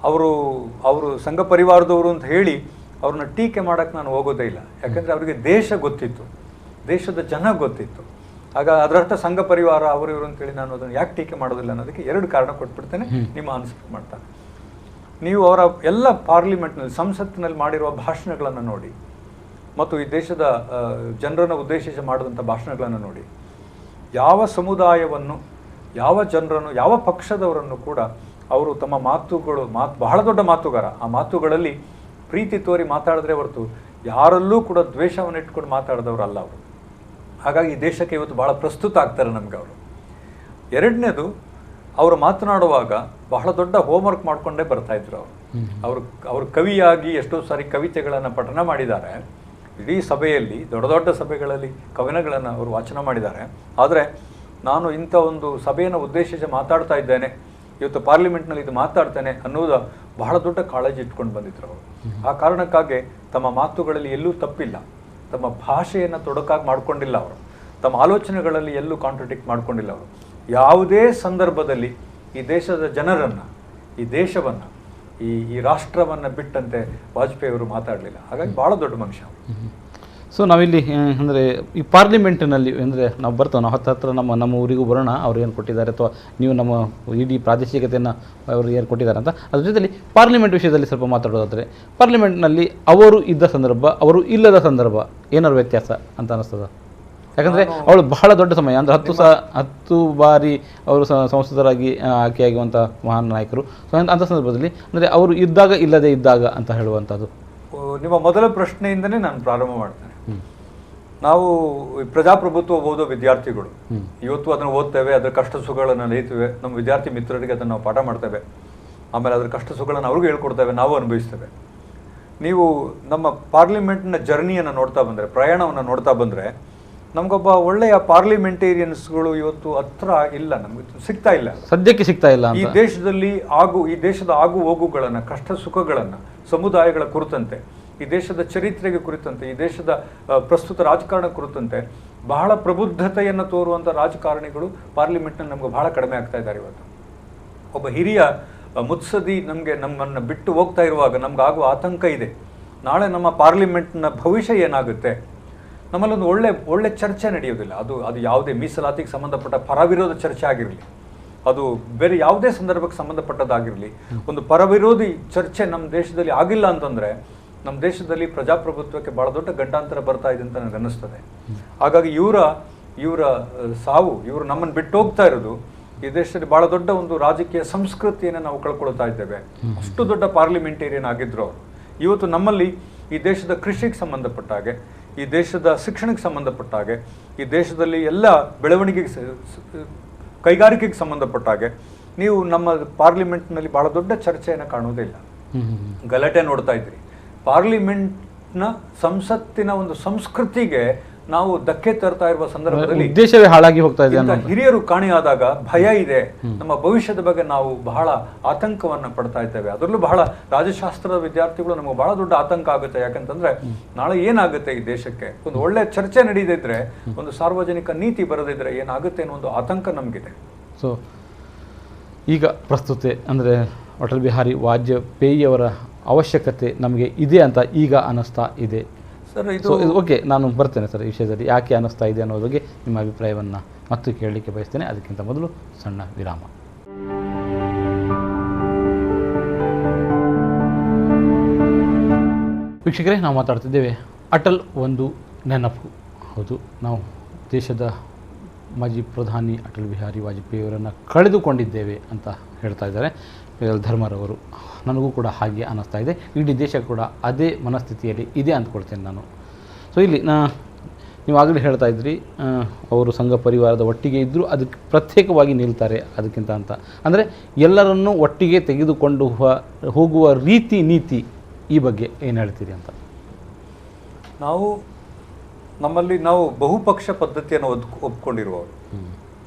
ಅವರು ಸಂಘ ಪರಿವಾರದವರು ಅಂತ ಹೇಳಿ ಅವ್ರನ್ನ ಟೀಕೆ ಮಾಡೋಕ್ಕೆ ನಾನು ಹೋಗೋದೇ ಇಲ್ಲ. ಯಾಕಂದರೆ ಅವರಿಗೆ ದೇಶ ಗೊತ್ತಿತ್ತು, ದೇಶದ ಜನ ಗೊತ್ತಿತ್ತು. ಆಗ ಅದರರ್ಥ ಸಂಘ ಪರಿವಾರ ಅವರು ಇವರು ಅಂತೇಳಿ ನಾನು ಅದನ್ನು ಯಾಕೆ ಟೀಕೆ ಮಾಡೋದಿಲ್ಲ ಅನ್ನೋದಕ್ಕೆ ಎರಡು ಕಾರಣ ಕೊಟ್ಬಿಡ್ತೇನೆ, ನಿಮ್ಮ ಆನ್ಸರ್ ಮಾಡ್ತಾನೆ. ನೀವು ಅವರ ಎಲ್ಲ ಪಾರ್ಲಿಮೆಂಟ್ನಲ್ಲಿ, ಸಂಸತ್ತಿನಲ್ಲಿ ಮಾಡಿರುವ ಭಾಷಣಗಳನ್ನು ನೋಡಿ, ಮತ್ತು ಈ ದೇಶದ ಜನರನ್ನು ಉದ್ದೇಶಿಸಿ ಮಾಡಿದಂಥ ಭಾಷಣಗಳನ್ನು ನೋಡಿ, ಯಾವ ಸಮುದಾಯವನ್ನು, ಯಾವ ಜನರನ್ನು, ಯಾವ ಪಕ್ಷದವರನ್ನು ಕೂಡ ಅವರು ತಮ್ಮ ಬಹಳ ದೊಡ್ಡ ಮಾತುಗಾರ. ಆ ಮಾತುಗಳಲ್ಲಿ ಪ್ರೀತಿ ತೋರಿ ಮಾತಾಡಿದ್ರೆ ಹೊರತು ಯಾರಲ್ಲೂ ಕೂಡ ದ್ವೇಷವನ್ನು ಇಟ್ಕೊಂಡು ಮಾತಾಡಿದವರಲ್ಲ ಅವರು. ಹಾಗಾಗಿ ದೇಶಕ್ಕೆ ಇವತ್ತು ಬಹಳ ಪ್ರಸ್ತುತ ಆಗ್ತಾರೆ ನಮಗೆ ಅವರು. ಎರಡನೇದು, ಅವರು ಮಾತನಾಡುವಾಗ ಬಹಳ ದೊಡ್ಡ ಹೋಮ್ವರ್ಕ್ ಮಾಡಿಕೊಂಡೇ ಬರ್ತಾ ಇದ್ರು ಅವರು ಕವಿಯಾಗಿ ಎಷ್ಟೋ ಸಾರಿ ಕವಿತೆಗಳನ್ನು ಪಠನ ಮಾಡಿದ್ದಾರೆ. ಇಡೀ ಸಭೆಯಲ್ಲಿ, ದೊಡ್ಡ ದೊಡ್ಡ ಸಭೆಗಳಲ್ಲಿ ಕವನಗಳನ್ನು ಅವರು ವಾಚನ ಮಾಡಿದ್ದಾರೆ. ಆದರೆ ನಾನು ಇಂಥ ಒಂದು ಸಭೆಯನ್ನು ಉದ್ದೇಶಿಸಿ ಮಾತಾಡ್ತಾ ಇದ್ದೇನೆ, ಇವತ್ತು ಪಾರ್ಲಿಮೆಂಟ್ನಲ್ಲಿ ಇದು ಮಾತಾಡ್ತೇನೆ ಅನ್ನೋದು ಬಹಳ ದೊಡ್ಡ ಕಾಳಜಿ ಇಟ್ಕೊಂಡು ಬಂದಿದ್ರು ಅವರು. ಆ ಕಾರಣಕ್ಕಾಗಿ ತಮ್ಮ ಮಾತುಗಳಲ್ಲಿ ಎಲ್ಲೂ ತಪ್ಪಿಲ್ಲ, ತಮ್ಮ ಭಾಷೆಯನ್ನು ತೊಡಕಾಗಿ ಮಾಡ್ಕೊಂಡಿಲ್ಲ ಅವರು, ತಮ್ಮ ಆಲೋಚನೆಗಳಲ್ಲಿ ಎಲ್ಲೂ ಕಾಂಟ್ರಡಿಕ್ಟ್ ಮಾಡ್ಕೊಂಡಿಲ್ಲ ಅವರು. ಯಾವುದೇ ಸಂದರ್ಭದಲ್ಲಿ ಈ ದೇಶದ ಜನರನ್ನು, ಈ ದೇಶವನ್ನು, ಈ ರಾಷ್ಟ್ರವನ್ನು ಬಿಟ್ಟಂತೆ ವಾಜಪೇಯಿ ಅವರು ಮಾತಾಡಲಿಲ್ಲ. ಹಾಗಾಗಿ ಭಾಳ ದೊಡ್ಡ ಮನುಷ್ಯ. ಸೊ ನಾವಿಲ್ಲಿ ಅಂದರೆ ಈ ಪಾರ್ಲಿಮೆಂಟಿನಲ್ಲಿ ಅಂದರೆ ನಾವು ಬರ್ತೇವೆ, ನಾವು ಹತ್ತಿರ ನಮ್ಮ ಊರಿಗೂ ಬರೋಣ, ಅವ್ರು ಏನು ಕೊಟ್ಟಿದ್ದಾರೆ ಅಥವಾ ನೀವು ನಮ್ಮ ಇಡೀ ಪ್ರಾದೇಶಿಕತೆಯನ್ನು ಅವರು ಏನು ಕೊಟ್ಟಿದ್ದಾರೆ ಅಂತ. ಅದ್ರ ಜೊತೆಲಿ ಪಾರ್ಲಿಮೆಂಟ್ ವಿಷಯದಲ್ಲಿ ಸ್ವಲ್ಪ ಮಾತಾಡೋದಾದರೆ, ಪಾರ್ಲಿಮೆಂಟ್ನಲ್ಲಿ ಅವರು ಇದ್ದ ಸಂದರ್ಭ, ಅವರು ಇಲ್ಲದ ಸಂದರ್ಭ ಏನಾದ್ರು ವ್ಯತ್ಯಾಸ ಅಂತ ಅನ್ನಿಸ್ತದ? ಯಾಕಂದರೆ ಅವಳು ಬಹಳ ದೊಡ್ಡ ಸಮಯ, ಅಂದರೆ 10 ಬಾರಿ ಅವರು ಸಂಸದರಾಗಿ ಆಯ್ಕೆಯಾಗುವಂಥ ಮಹಾನ್ ನಾಯಕರು. ಸೊ ಅಂಥ ಸಂದರ್ಭದಲ್ಲಿ ಅಂದರೆ ಅವರು ಇದ್ದಾಗ ಇಲ್ಲದೇ ಇದ್ದಾಗ ಅಂತ ಹೇಳುವಂಥದ್ದು. ನಿಮ್ಮ ಮೊದಲ ಪ್ರಶ್ನೆಯಿಂದನೇ ನಾನು ಪ್ರಾರಂಭ ಮಾಡ್ತೇನೆ. ನಾವು ಈ ಪ್ರಜಾಪ್ರಭುತ್ವ ಓದೋ ವಿದ್ಯಾರ್ಥಿಗಳು ಇವತ್ತು ಅದನ್ನು ಓದ್ತೇವೆ, ಅದರ ಕಷ್ಟ ಸುಖಗಳನ್ನು ಅರಿತೇವೆ, ನಮ್ಮ ವಿದ್ಯಾರ್ಥಿ ಮಿತ್ರರಿಗೆ ಅದನ್ನು ನಾವು ಪಾಠ ಮಾಡ್ತೇವೆ, ಆಮೇಲೆ ಅದರ ಕಷ್ಟ ಸುಖಗಳನ್ನು ಅವ್ರಿಗೂ ಹೇಳ್ಕೊಡ್ತೇವೆ, ನಾವು ಅನುಭವಿಸ್ತೇವೆ. ನೀವು ನಮ್ಮ ಪಾರ್ಲಿಮೆಂಟ್ನ ಜರ್ನಿಯನ್ನು ನೋಡ್ತಾ ಬಂದರೆ, ಪ್ರಯಾಣವನ್ನು ನೋಡ್ತಾ ಬಂದರೆ, ನಮಗೊಬ್ಬ ಒಳ್ಳೆಯ ಪಾರ್ಲಿಮೆಂಟೇರಿಯನ್ಸ್ಗಳು ಇವತ್ತು ಹತ್ರ ಇಲ್ಲ, ನಮಗೆ ಸಿಗ್ತಾ ಇಲ್ಲ, ಸದ್ಯಕ್ಕೆ ಸಿಗ್ತಾ ಇಲ್ಲ. ಈ ದೇಶದಲ್ಲಿ ಈ ದೇಶದ ಆಗು ಹೋಗುಗಳನ್ನು, ಕಷ್ಟ ಸುಖಗಳನ್ನು, ಸಮುದಾಯಗಳ ಕುರಿತಂತೆ, ಈ ದೇಶದ ಚರಿತ್ರೆಗೆ ಕುರಿತಂತೆ, ಈ ದೇಶದ ಪ್ರಸ್ತುತ ರಾಜಕಾರಣ ಕುರಿತಂತೆ ಬಹಳ ಪ್ರಬುದ್ಧತೆಯನ್ನು ತೋರುವಂಥ ರಾಜಕಾರಣಿಗಳು ಪಾರ್ಲಿಮೆಂಟ್ನಲ್ಲಿ ನಮ್ಗೆ ಬಹಳ ಕಡಿಮೆ ಆಗ್ತಾ ಇದ್ದಾರೆ. ಇವತ್ತು ಒಬ್ಬ ಹಿರಿಯ ಮುತ್ಸದಿ ನಮ್ಮನ್ನು ಬಿಟ್ಟು ಹೋಗ್ತಾ ಇರುವಾಗ ನಮ್ಗಾಗುವ ಆತಂಕ ಇದೆ. ನಾಳೆ ನಮ್ಮ ಪಾರ್ಲಿಮೆಂಟ್ನ ಭವಿಷ್ಯ ಏನಾಗುತ್ತೆ? ನಮ್ಮಲ್ಲೊಂದು ಒಳ್ಳೆ ಚರ್ಚೆ ನಡೆಯೋದಿಲ್ಲ. ಅದು ಯಾವುದೇ ಮೀಸಲಾತಿಗೆ ಸಂಬಂಧಪಟ್ಟ ಪರವಿರೋಧ ಚರ್ಚೆ ಆಗಿರಲಿ, ಅದು ಬೇರೆ ಯಾವುದೇ ಸಂದರ್ಭಕ್ಕೆ ಸಂಬಂಧಪಟ್ಟದ್ದಾಗಿರಲಿ, ಒಂದು ಪರವಿರೋಧಿ ಚರ್ಚೆ ನಮ್ಮ ದೇಶದಲ್ಲಿ ಆಗಿಲ್ಲ ಅಂತಂದರೆ ನಮ್ಮ ದೇಶದಲ್ಲಿ ಪ್ರಜಾಪ್ರಭುತ್ವಕ್ಕೆ ಬಹಳ ದೊಡ್ಡ ಗಂಡಾಂತರ ಬರ್ತಾ ಇದೆ ಅಂತ ನನಗೆ ಅನ್ನಿಸ್ತದೆ. ಹಾಗಾಗಿ ಇವರ ಸಾವು, ಇವರು ನಮ್ಮನ್ನು ಬಿಟ್ಟು ಹೋಗ್ತಾ ಇರೋದು, ಈ ದೇಶದಲ್ಲಿ ಬಹಳ ದೊಡ್ಡ ಒಂದು ರಾಜಕೀಯ ಸಂಸ್ಕೃತಿಯನ್ನು ನಾವು ಕಳ್ಕೊಳ್ತಾ ಇದ್ದೇವೆ. ಅಷ್ಟು ದೊಡ್ಡ ಪಾರ್ಲಿಮೆಂಟೇರಿಯನ್ ಆಗಿದ್ರು ಅವರು. ಇವತ್ತು ನಮ್ಮಲ್ಲಿ ಈ ದೇಶದ ಕೃಷಿಗೆ ಸಂಬಂಧಪಟ್ಟ ಹಾಗೆ, ಈ ದೇಶದ ಶಿಕ್ಷಣಕ್ಕೆ ಸಂಬಂಧಪಟ್ಟ ಹಾಗೆ, ಈ ದೇಶದಲ್ಲಿ ಎಲ್ಲ ಬೆಳವಣಿಗೆಗೆ, ಕೈಗಾರಿಕೆಗೆ ಸಂಬಂಧಪಟ್ಟ ಹಾಗೆ ನೀವು ನಮ್ಮ ಪಾರ್ಲಿಮೆಂಟ್ನಲ್ಲಿ ಬಹಳ ದೊಡ್ಡ ಚರ್ಚೆಯನ್ನು ಕಾಣುವುದಿಲ್ಲ. ಗಲಾಟೆ ನೋಡ್ತಾ ಇದ್ರಿ. ಪಾರ್ಲಿಮೆಂಟ್ನ ಸಂಸತ್ತಿನ ಒಂದು ಸಂಸ್ಕೃತಿಗೆ ನಾವು ಧಕ್ಕೆ ತರ್ತಾ ಇರುವ ಸಂದರ್ಭದಲ್ಲಿ ಉದ್ದೇಶವೇ ಹಾಳಾಗಿ ಹೋಗ್ತಾ ಇದೆ. ಹಿರಿಯರು ಕಾಣೆಯಾದಾಗ ಭಯ ಇದೆ, ನಮ್ಮ ಭವಿಷ್ಯದ ಬಗ್ಗೆ ನಾವು ಬಹಳ ಆತಂಕವನ್ನು ಪಡ್ತಾ ಇದ್ದೇವೆ. ಅದರಲ್ಲೂ ಬಹಳ ರಾಜಶಾಸ್ತ್ರದ ವಿದ್ಯಾರ್ಥಿಗಳು ನಮಗೆ ಬಹಳ ದೊಡ್ಡ ಆತಂಕ ಆಗುತ್ತೆ. ಯಾಕಂತಂದ್ರೆ ನಾಳೆ ಏನಾಗುತ್ತೆ ಈ ದೇಶಕ್ಕೆ? ಒಂದು ಒಳ್ಳೆ ಚರ್ಚೆ ನಡೀದಿದ್ರೆ, ಒಂದು ಸಾರ್ವಜನಿಕ ನೀತಿ ಬರದಿದ್ರೆ ಏನಾಗುತ್ತೆ ಅನ್ನೋ ಒಂದು ಆತಂಕ ನಮಗಿದೆ. ಸೊ ಈಗ ಪ್ರಸ್ತುತೆ ಅಂದರೆ ಅಟಲ್ ಬಿಹಾರಿ ವಾಜಪೇಯಿಯವರ ಅವಶ್ಯಕತೆ ನಮಗೆ ಇದೆ ಅಂತ ಈಗ ಅನ್ನಿಸ್ತಾ ಇದೆ ಸರ್. ಓಕೆ, ನಾನು ಬರ್ತೇನೆ ಸರ್ ಈ ವಿಷಯದಲ್ಲಿ ಯಾಕೆ ಅನ್ನಿಸ್ತಾ ಇದೆ ಅನ್ನೋದ್ರ ಬಗ್ಗೆ ನಿಮ್ಮ ಅಭಿಪ್ರಾಯವನ್ನು ಮತ್ತು ಕೇಳಲಿಕ್ಕೆ ಬಯಸ್ತೇನೆ. ಅದಕ್ಕಿಂತ ಮೊದಲು ಸಣ್ಣ ವಿರಾಮ. ವೀಕ್ಷಕರೇ, ನಾವು ಮಾತಾಡ್ತಿದ್ದೇವೆ ಅಟಲ್ ಒಂದು ನೆನಪು. ಹೌದು, ನಾವು ದೇಶದ ಮಾಜಿ ಪ್ರಧಾನಿ ಅಟಲ್ ಬಿಹಾರಿ ವಾಜಪೇಯಿಯವರನ್ನು ಕಳೆದುಕೊಂಡಿದ್ದೇವೆ ಅಂತ ಹೇಳ್ತಾ ಇದ್ದಾರೆ ಧರ್ಮರವರು. ನನಗೂ ಕೂಡ ಹಾಗೆ ಅನ್ನಿಸ್ತಾ ಇದೆ. ಇಡೀ ದೇಶ ಕೂಡ ಅದೇ ಮನಸ್ಥಿತಿಯಲ್ಲಿ ಇದೆ ಅಂದ್ಕೊಳ್ತೇನೆ ನಾನು. ಸೊ ಇಲ್ಲಿ ನೀವು ಆಗಲೇ ಹೇಳ್ತಾ ಇದ್ರಿ, ಅವರು ಸಂಘ ಪರಿವಾರದ ಒಟ್ಟಿಗೆ ಇದ್ದರೂ ಅದಕ್ಕೆ ಪ್ರತ್ಯೇಕವಾಗಿ ನಿಲ್ತಾರೆ ಅದಕ್ಕಿಂತ ಅಂತ. ಅಂದರೆ ಎಲ್ಲರನ್ನೂ ಒಟ್ಟಿಗೆ ತೆಗೆದುಕೊಂಡು ಹೋಗುವ ನೀತಿ ಈ ಬಗ್ಗೆ ಏನು ಹೇಳ್ತೀರಿ ಅಂತ? ನಮ್ಮಲ್ಲಿ ನಾವು ಬಹುಪಕ್ಷ ಪದ್ಧತಿಯನ್ನು ಒಪ್ಕೊಂಡಿರುವವರು.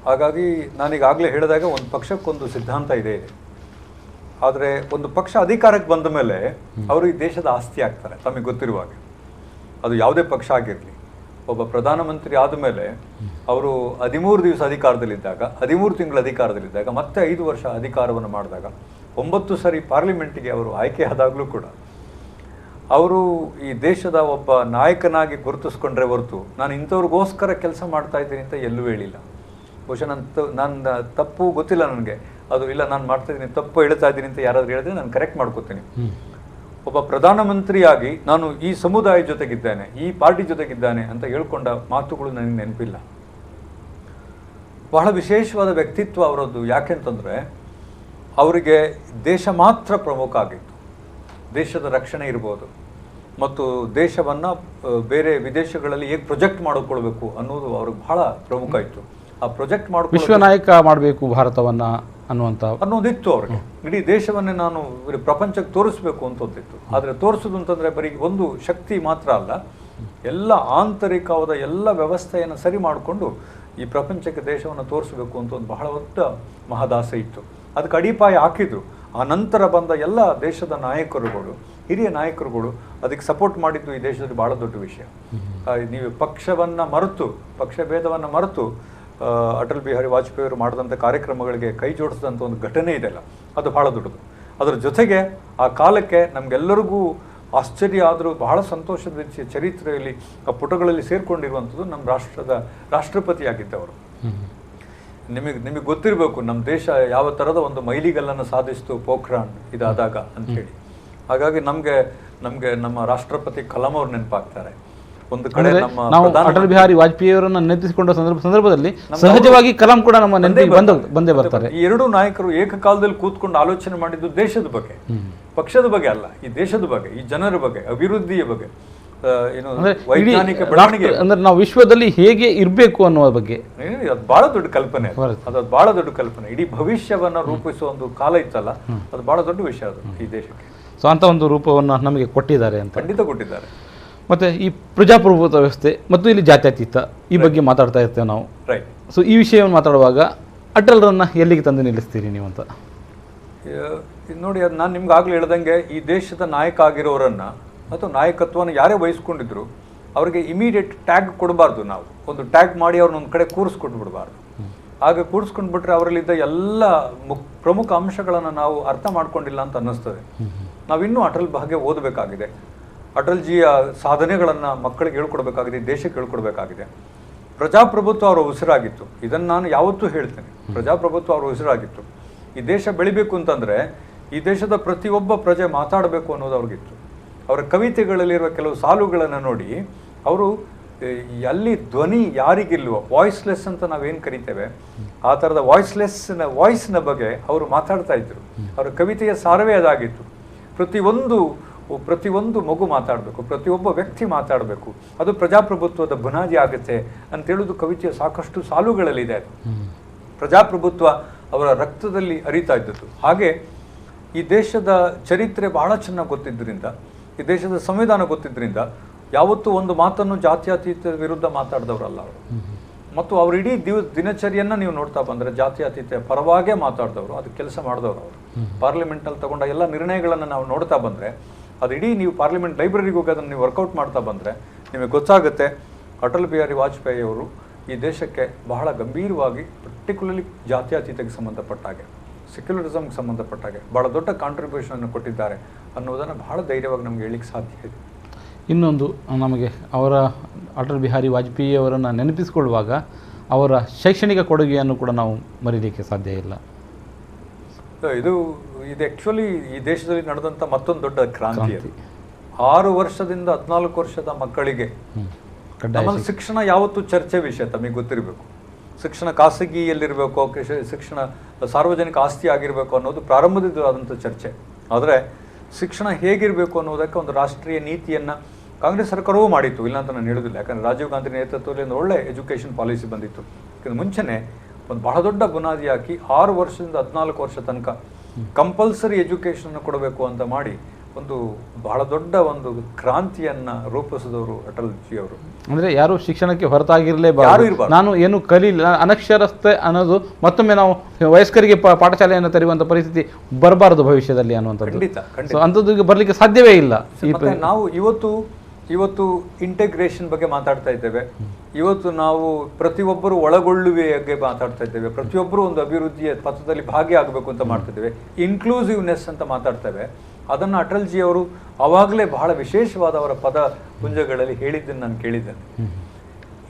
ಹಾಗಾಗಿ ನಾನೀಗಾಗಲೇ ಹೇಳಿದಾಗ ಒಂದು ಪಕ್ಷಕ್ಕೊಂದು ಸಿದ್ಧಾಂತ ಇದೆ. ಆದರೆ ಒಂದು ಪಕ್ಷ ಅಧಿಕಾರಕ್ಕೆ ಬಂದ ಮೇಲೆ ಅವರು ಈ ದೇಶದ ಆಸ್ತಿ ಆಗ್ತಾರೆ. ತಮಗೆ ಗೊತ್ತಿರುವಾಗ ಅದು ಯಾವುದೇ ಪಕ್ಷ ಆಗಿರಲಿ, ಒಬ್ಬ ಪ್ರಧಾನಮಂತ್ರಿ ಆದಮೇಲೆ ಅವರು 13 ದಿವಸ ಅಧಿಕಾರದಲ್ಲಿದ್ದಾಗ, 13 ತಿಂಗಳ ಅಧಿಕಾರದಲ್ಲಿದ್ದಾಗ, ಮತ್ತೆ 5 ವರ್ಷ ಅಧಿಕಾರವನ್ನು ಮಾಡಿದಾಗ, 9 ಸರಿ ಪಾರ್ಲಿಮೆಂಟಿಗೆ ಅವರು ಆಯ್ಕೆ ಆದಾಗಲೂ ಕೂಡ ಅವರು ಈ ದೇಶದ ಒಬ್ಬ ನಾಯಕನಾಗಿ ಗುರುತಿಸ್ಕೊಂಡ್ರೆ ಹೊರತು ನಾನು ಇಂಥವ್ರಿಗೋಸ್ಕರ ಕೆಲಸ ಮಾಡ್ತಾ ಇದ್ದೀನಿ ಅಂತ ಎಲ್ಲೂ ಹೇಳಿಲ್ಲ. ಬಹುಶಃ ನನ್ನ ತಪ್ಪು ಗೊತ್ತಿಲ್ಲ ನನಗೆ, ಅದು ಇಲ್ಲ ನಾನು ಮಾಡ್ತಾ ಇದ್ದೀನಿ ತಪ್ಪು ಹೇಳ್ತಾ ಇದ್ದೀನಿ ಅಂತ ಯಾರಾದರೂ ಹೇಳಿದ್ರೆ ನಾನು ಕರೆಕ್ಟ್ ಮಾಡ್ಕೋತೀನಿ. ಒಬ್ಬ ಪ್ರಧಾನಮಂತ್ರಿಯಾಗಿ ನಾನು ಈ ಸಮುದಾಯ ಜೊತೆಗಿದ್ದೇನೆ, ಈ ಪಾರ್ಟಿ ಜೊತೆಗಿದ್ದಾನೆ ಅಂತ ಹೇಳ್ಕೊಂಡ ಮಾತುಗಳು ನನಗೆ ನೆನಪಿಲ್ಲ. ಬಹಳ ವಿಶೇಷವಾದ ವ್ಯಕ್ತಿತ್ವ ಅವರದ್ದು. ಯಾಕೆಂತಂದರೆ ಅವರಿಗೆ ದೇಶ ಮಾತ್ರ ಪ್ರಮುಖ ಆಗಿತ್ತು. ದೇಶದ ರಕ್ಷಣೆ ಇರ್ಬೋದು, ಮತ್ತು ದೇಶವನ್ನು ಬೇರೆ ವಿದೇಶಗಳಲ್ಲಿ ಹೇಗೆ ಪ್ರೊಜೆಕ್ಟ್ ಮಾಡಿಕೊಳ್ಬೇಕು ಅನ್ನೋದು ಅವ್ರಿಗೆ ಬಹಳ ಪ್ರಮುಖ ಇತ್ತು. ಆ ಪ್ರೊಜೆಕ್ಟ್ ಮಾಡ್ಕೊಂಡು ವಿಶ್ವ ನಾಯಕ ಮಾಡಬೇಕು ಭಾರತವನ್ನು ಅನ್ನೋದಿತ್ತು ಅವ್ರಿಗೆ. ಇಡೀ ದೇಶವನ್ನೇ ನಾನು ಪ್ರಪಂಚಕ್ಕೆ ತೋರಿಸ್ಬೇಕು ಅಂತಂದಿತ್ತು. ಆದರೆ ತೋರಿಸೋದು ಅಂತಂದರೆ ಬರೀ ಒಂದು ಶಕ್ತಿ ಮಾತ್ರ ಅಲ್ಲ, ಎಲ್ಲ ಆಂತರಿಕವಾದ ಎಲ್ಲ ವ್ಯವಸ್ಥೆಯನ್ನು ಸರಿ ಮಾಡಿಕೊಂಡು ಈ ಪ್ರಪಂಚಕ್ಕೆ ದೇಶವನ್ನು ತೋರಿಸಬೇಕು ಅಂತ ಒಂದು ಬಹಳ ದೊಡ್ಡ ಮಹದಾಸೆ ಇತ್ತು. ಅದಕ್ಕೆ ಅಡಿಪಾಯ ಹಾಕಿದ್ರು. ಆ ನಂತರ ಬಂದ ಎಲ್ಲ ದೇಶದ ನಾಯಕರುಗಳು, ಹಿರಿಯ ನಾಯಕರುಗಳು ಅದಕ್ಕೆ ಸಪೋರ್ಟ್ ಮಾಡಿದ್ದು ಈ ದೇಶದಲ್ಲಿ ಭಾಳ ದೊಡ್ಡ ವಿಷಯ. ನೀವು ಪಕ್ಷವನ್ನು ಮರೆತು, ಪಕ್ಷಭೇದವನ್ನು ಮರೆತು ಅಟಲ್ ಬಿಹಾರಿ ವಾಜಪೇಯಿ ಅವರು ಮಾಡಿದಂಥ ಕಾರ್ಯಕ್ರಮಗಳಿಗೆ ಕೈ ಜೋಡಿಸಿದಂಥ ಒಂದು ಘಟನೆ ಇದೆಯಲ್ಲ, ಅದು ಭಾಳ ದೊಡ್ಡದು. ಅದರ ಜೊತೆಗೆ ಆ ಕಾಲಕ್ಕೆ ನಮಗೆಲ್ಲರಿಗೂ ಆಶ್ಚರ್ಯ ಆದರೂ ಬಹಳ ಸಂತೋಷದ ಚರಿತ್ರೆಯಲ್ಲಿ ಆ ಪುಟಗಳಲ್ಲಿ ಸೇರಿಕೊಂಡಿರುವಂಥದ್ದು ನಮ್ಮ ರಾಷ್ಟ್ರಪತಿಯಾಗಿದ್ದವರು. ನಿಮಗೆ ಗೊತ್ತಿರಬೇಕು ನಮ್ಮ ದೇಶ ಯಾವ ಥರದ ಒಂದು ಮೈಲಿಗಲ್ಲನ್ನು ಸಾಧಿಸಿತು ಪೋಖ್ರಾನ್ ಇದಾದಾಗ ಅಂಥೇಳಿ. ಹಾಗಾಗಿ ನಮಗೆ ನಮ್ಮ ರಾಷ್ಟ್ರಪತಿ ಕಲಾಂ ಅವರು ನೆನಪಾಗ್ತಾರೆ. ಒಂದು ಕಡೆ ನಾವು ಅಟಲ್ ಬಿಹಾರಿ ವಾಜಪೇಯಿ ಅವರನ್ನು ನೆನಪಿಸಿಕೊಂಡ ಸಂದರ್ಭದಲ್ಲಿ ಸಹಜವಾಗಿ ಕಲಾಂ ಕೂಡ ನಮ್ಮ ನೆನಪಿಗೆ ಬಂದೇ ಬರ್ತಾರೆ. ಈ ಎರಡೂ ನಾಯಕರು ಏಕಕಾಲದಲ್ಲಿ ಕೂತ್ಕೊಂಡು ಆಲೋಚನೆ ಮಾಡಿದ್ದು ದೇಶದ ಬಗ್ಗೆ, ಪಕ್ಷದ ಬಗ್ಗೆ ಅಲ್ಲ, ಈ ದೇಶದ ಬಗ್ಗೆ, ಈ ಜನರ ಬಗ್ಗೆ, ಅಭಿವೃದ್ಧಿಯ ಬಗ್ಗೆ. ಏನು ಅಂದ್ರೆ ವೈಜ್ಞಾನಿಕ ಬೆಳವಣಿಗೆ ಅಂದ್ರೆ ನಾವು ವಿಶ್ವದಲ್ಲಿ ಹೇಗೆ ಇರಬೇಕು ಅನ್ನೋ ಬಗ್ಗೆ ಅದು ಬಹಳ ದೊಡ್ಡ ಕಲ್ಪನೆ ಹೌದು. ಅದು ಬಹಳ ದೊಡ್ಡ ಕಲ್ಪನೆ. ಇಡೀ ಭವಿಷ್ಯವನ್ನ ರೂಪಿಸುವ ಒಂದು ಕಾಲ ಇತ್ತಲ್ಲ, ಅದು ಬಹಳ ದೊಡ್ಡ ವಿಷಯ ಅದು ಈ ದೇಶಕ್ಕೆ. ಸೊ ಅಂಥ ಒಂದು ರೂಪವನ್ನು ನಮಗೆ ಕೊಟ್ಟಿದ್ದಾರೆ ಅಂತ. ಖಂಡಿತ ಕೊಟ್ಟಿದ್ದಾರೆ. ಮತ್ತು ಈ ಪ್ರಜಾಪ್ರಭುತ್ವ ವ್ಯವಸ್ಥೆ ಮತ್ತು ಇಲ್ಲಿ ಜಾತ್ಯತೀತ ಈ ಬಗ್ಗೆ ಮಾತಾಡ್ತಾ ಇರ್ತೇವೆ ನಾವು. ರೈಟ್. ಸೊ ಈ ವಿಷಯವನ್ನು ಮಾತಾಡುವಾಗ ಅಟಲ್ರನ್ನು ಎಲ್ಲಿಗೆ ತಂದು ನಿಲ್ಲಿಸ್ತೀರಿ ನೀವು ಅಂತ? ನೋಡಿ, ಅದು ನಾನು ನಿಮ್ಗೆ ಆಗ್ಲೇ ಹೇಳ್ದಂಗೆ ಈ ದೇಶದ ನಾಯಕ ಆಗಿರೋರನ್ನ ಅಥವಾ ನಾಯಕತ್ವನ ಯಾರೇ ವಹಿಸ್ಕೊಂಡಿದ್ರು ಅವ್ರಿಗೆ ಇಮಿಡಿಯೇಟ್ ಟ್ಯಾಗ್ ಕೊಡಬಾರ್ದು. ನಾವು ಒಂದು ಟ್ಯಾಗ್ ಮಾಡಿ ಅವ್ರನ್ನ ಒಂದು ಕಡೆ ಕೂರಿಸ್ಕೊಂಡು ಬಿಡಬಾರ್ದು. ಆಗ ಕೂರಿಸ್ಕೊಂಡು ಬಿಟ್ರೆ ಅವರಲ್ಲಿದ್ದ ಎಲ್ಲ ಪ್ರಮುಖ ಅಂಶಗಳನ್ನು ನಾವು ಅರ್ಥ ಮಾಡ್ಕೊಂಡಿಲ್ಲ ಅಂತ ಅನ್ನಿಸ್ತದೆ. ನಾವಿನ್ನೂ ಅಟಲ್ ಬಗ್ಗೆ ಓದಬೇಕಾಗಿದೆ. ಅಟಲ್ಜಿಯ ಸಾಧನೆಗಳನ್ನು ಮಕ್ಕಳಿಗೆ ಹೇಳ್ಕೊಡ್ಬೇಕಾಗಿದೆ, ದೇಶಕ್ಕೆ ಹೇಳ್ಕೊಡ್ಬೇಕಾಗಿದೆ. ಪ್ರಜಾಪ್ರಭುತ್ವ ಅವರ ಉಸಿರಾಗಿತ್ತು. ಇದನ್ನು ನಾನು ಯಾವತ್ತೂ ಹೇಳ್ತೇನೆ, ಪ್ರಜಾಪ್ರಭುತ್ವ ಅವರ ಉಸಿರಾಗಿತ್ತು. ಈ ದೇಶ ಬೆಳಿಬೇಕು ಅಂತಂದರೆ ಈ ದೇಶದ ಪ್ರತಿಯೊಬ್ಬ ಪ್ರಜೆ ಮಾತಾಡಬೇಕು ಅನ್ನೋದು ಅವ್ರಿಗಿತ್ತು. ಅವರ ಕವಿತೆಗಳಲ್ಲಿರುವ ಕೆಲವು ಸಾಲುಗಳನ್ನು ನೋಡಿ ಅವರು ಅಲ್ಲಿ ಧ್ವನಿ ಯಾರಿಗಿಲ್ವೋ, ವಾಯ್ಸ್ಲೆಸ್ ಅಂತ ನಾವೇನು ಕರಿತೇವೆ, ಆ ಥರದ ವಾಯ್ಸ್ನ ಬಗ್ಗೆ ಅವರು ಮಾತಾಡ್ತಾ ಇದ್ರು. ಅವರ ಕವಿತೆಯ ಸಾರವೇ ಅದಾಗಿತ್ತು. ಪ್ರತಿಯೊಂದು ಮಗು ಮಾತಾಡಬೇಕು, ಪ್ರತಿಯೊಬ್ಬ ವ್ಯಕ್ತಿ ಮಾತಾಡಬೇಕು, ಅದು ಪ್ರಜಾಪ್ರಭುತ್ವದ ಬುನಾದಿ ಆಗುತ್ತೆ ಅಂತೇಳೋದು ಕವಿತೆಯ ಸಾಕಷ್ಟು ಸಾಲುಗಳಲ್ಲಿದೆ. ಅದು ಪ್ರಜಾಪ್ರಭುತ್ವ ಅವರ ರಕ್ತದಲ್ಲಿ ಅರಿತಾ ಇದ್ದದ್ದು. ಹಾಗೆ ಈ ದೇಶದ ಚರಿತ್ರೆ ಬಹಳ ಚೆನ್ನಾಗಿ ಗೊತ್ತಿದ್ದರಿಂದ, ಈ ದೇಶದ ಸಂವಿಧಾನ ಗೊತ್ತಿದ್ದರಿಂದ ಯಾವತ್ತೂ ಒಂದು ಮಾತನ್ನು ಜಾತ್ಯತೀತ ವಿರುದ್ಧ ಮಾತಾಡಿದವರಲ್ಲ ಅವರು. ಮತ್ತು ಅವ್ರ ಇಡೀ ದಿನಚರಿಯನ್ನು ನೀವು ನೋಡ್ತಾ ಬಂದರೆ ಜಾತ್ಯತೀತ ಪರವಾಗೇ ಮಾತಾಡಿದವರು, ಅದು ಕೆಲಸ ಮಾಡಿದವರು. ಅವರು ಪಾರ್ಲಿಮೆಂಟ್ನಲ್ಲಿ ತಗೊಂಡ ಎಲ್ಲ ನಿರ್ಣಯಗಳನ್ನು ನಾವು ನೋಡ್ತಾ ಬಂದರೆ, ಅದು ಇಡೀ ನೀವು ಪಾರ್ಲಿಮೆಂಟ್ ಲೈಬ್ರರಿಗೆ ಹೋಗಿ ಅದನ್ನು ನೀವು ವರ್ಕೌಟ್ ಮಾಡ್ತಾ ಬಂದರೆ ನಿಮಗೆ ಗೊತ್ತಾಗುತ್ತೆ ಅಟಲ್ ಬಿಹಾರಿ ವಾಜಪೇಯಿ ಅವರು ಈ ದೇಶಕ್ಕೆ ಬಹಳ ಗಂಭೀರವಾಗಿ, ಪರ್ಟಿಕ್ಯುಲರ್ಲಿ ಜಾತ್ಯತೀತಕ್ಕೆ ಸಂಬಂಧಪಟ್ಟ ಹಾಗೆ, ಸೆಕ್ಯುಲರಿಸಮ್ಗೆ ಸಂಬಂಧಪಟ್ಟ ಹಾಗೆ ಬಹಳ ದೊಡ್ಡ ಕಾಂಟ್ರಿಬ್ಯೂಷನನ್ನು ಕೊಟ್ಟಿದ್ದಾರೆ ಅನ್ನೋದನ್ನು ಬಹಳ ಧೈರ್ಯವಾಗಿ ನಮಗೆ ಹೇಳಲಿಕ್ಕೆ ಸಾಧ್ಯ ಇದೆ. ಇನ್ನೊಂದು, ನಮಗೆ ಅವರ ಅಟಲ್ ಬಿಹಾರಿ ವಾಜಪೇಯಿ ಅವರನ್ನು ನೆನಪಿಸಿಕೊಳ್ಳುವಾಗ ಅವರ ಶೈಕ್ಷಣಿಕ ಕೊಡುಗೆಯನ್ನು ಕೂಡ ನಾವು ಮರೀಲಿಕ್ಕೆ ಸಾಧ್ಯ ಇಲ್ಲ. ಇದು ಆ್ಯಕ್ಚುಲಿ ಈ ದೇಶದಲ್ಲಿ ನಡೆದಂಥ ಮತ್ತೊಂದು ದೊಡ್ಡ ಕ್ರಾಂತಿ. 6 ವರ್ಷದಿಂದ 14 ವರ್ಷದ ಮಕ್ಕಳಿಗೆ ನಮ್ಮಲ್ಲಿ ಶಿಕ್ಷಣ ಯಾವತ್ತೂ ಚರ್ಚೆ ವಿಷಯ, ತಮಗೆ ಗೊತ್ತಿರಬೇಕು. ಶಿಕ್ಷಣ ಖಾಸಗಿಯಲ್ಲಿರಬೇಕು, ಶಿಕ್ಷಣ ಸಾರ್ವಜನಿಕ ಆಸ್ತಿ ಆಗಿರಬೇಕು ಅನ್ನೋದು ಪ್ರಾರಂಭದಿದ್ದಾದಂಥ ಚರ್ಚೆ. ಆದರೆ ಶಿಕ್ಷಣ ಹೇಗಿರಬೇಕು ಅನ್ನೋದಕ್ಕೆ ಒಂದು ರಾಷ್ಟ್ರೀಯ ನೀತಿಯನ್ನು ಕಾಂಗ್ರೆಸ್ ಸರ್ಕಾರವೂ ಮಾಡಿತ್ತು, ಇಲ್ಲ ಅಂತ ನಾನು ಹೇಳೋದಿಲ್ಲ. ಯಾಕಂದರೆ ರಾಜೀವ್ ಗಾಂಧಿ ನೇತೃತ್ವದಲ್ಲಿ ಒಂದು ಒಳ್ಳೆ ಎಜುಕೇಷನ್ ಪಾಲಿಸಿ ಬಂದಿತ್ತು. ಯಾಕಂದರೆ ಮುಂಚೆನೇ ಒಂದು ಬಹಳ ದೊಡ್ಡ ಬುನಾದಿ ಹಾಕಿ 6 ವರ್ಷದಿಂದ 14 ವರ್ಷ ತನಕ ಕಂಪಲ್ಸರಿ ಎಜುಕೇಷನ್ ಕೊಡಬೇಕು ಅಂತ ಮಾಡಿ ಒಂದು ಬಹಳ ದೊಡ್ಡ ಒಂದು ಕ್ರಾಂತಿಯನ್ನು ರೂಪಿಸಿದವರು ಅಟಲ್ಜಿ ಅವರು. ಅಂದರೆ ಯಾರು ಶಿಕ್ಷಣಕ್ಕೆ ಹೊರತಾಗಿರಲೇಬಾರದು, ನಾನು ಏನು ಕಲೀಲಿಲ್ಲ, ಅನಕ್ಷರಸ್ತೆ ಅನ್ನೋದು ಮತ್ತೊಮ್ಮೆ ನಾವು ವಯಸ್ಕರಿಗೆ ಪಾಠಶಾಲೆಯನ್ನು ತೆರೆಯುವಂಥ ಪರಿಸ್ಥಿತಿ ಬರಬಾರದು ಭವಿಷ್ಯದಲ್ಲಿ ಅನ್ನುವಂಥದ್ದು. ಖಂಡಿತ ಅಂಥದ್ದು ಬರಲಿಕ್ಕೆ ಸಾಧ್ಯವೇ ಇಲ್ಲ. ನಾವು ಇವತ್ತು ಇಂಟೆಗ್ರೇಷನ್ ಬಗ್ಗೆ ಮಾತಾಡ್ತಾ ಇದ್ದೇವೆ. ಇವತ್ತು ನಾವು ಪ್ರತಿಯೊಬ್ಬರು ಒಳಗೊಳ್ಳುವಿಕೆ ಮಾತಾಡ್ತಾ ಇದ್ದೇವೆ. ಪ್ರತಿಯೊಬ್ಬರು ಒಂದು ಅಭಿವೃದ್ಧಿಯ ಪಥದಲ್ಲಿ ಭಾಗಿಯಾಗಬೇಕು ಅಂತ ಮಾಡ್ತಿದ್ದೇವೆ. ಇನ್ಕ್ಲೂಸಿವ್ನೆಸ್ ಅಂತ ಮಾತಾಡ್ತೇವೆ. ಅದನ್ನು ಅಟಲ್ಜಿ ಅವರು ಆವಾಗಲೇ ಬಹಳ ವಿಶೇಷವಾದ ಅವರ ಪದ ಪುಂಜಗಳಲ್ಲಿ ಹೇಳಿದ್ದನ್ನು ನಾನು ಕೇಳಿದ್ದೇನೆ.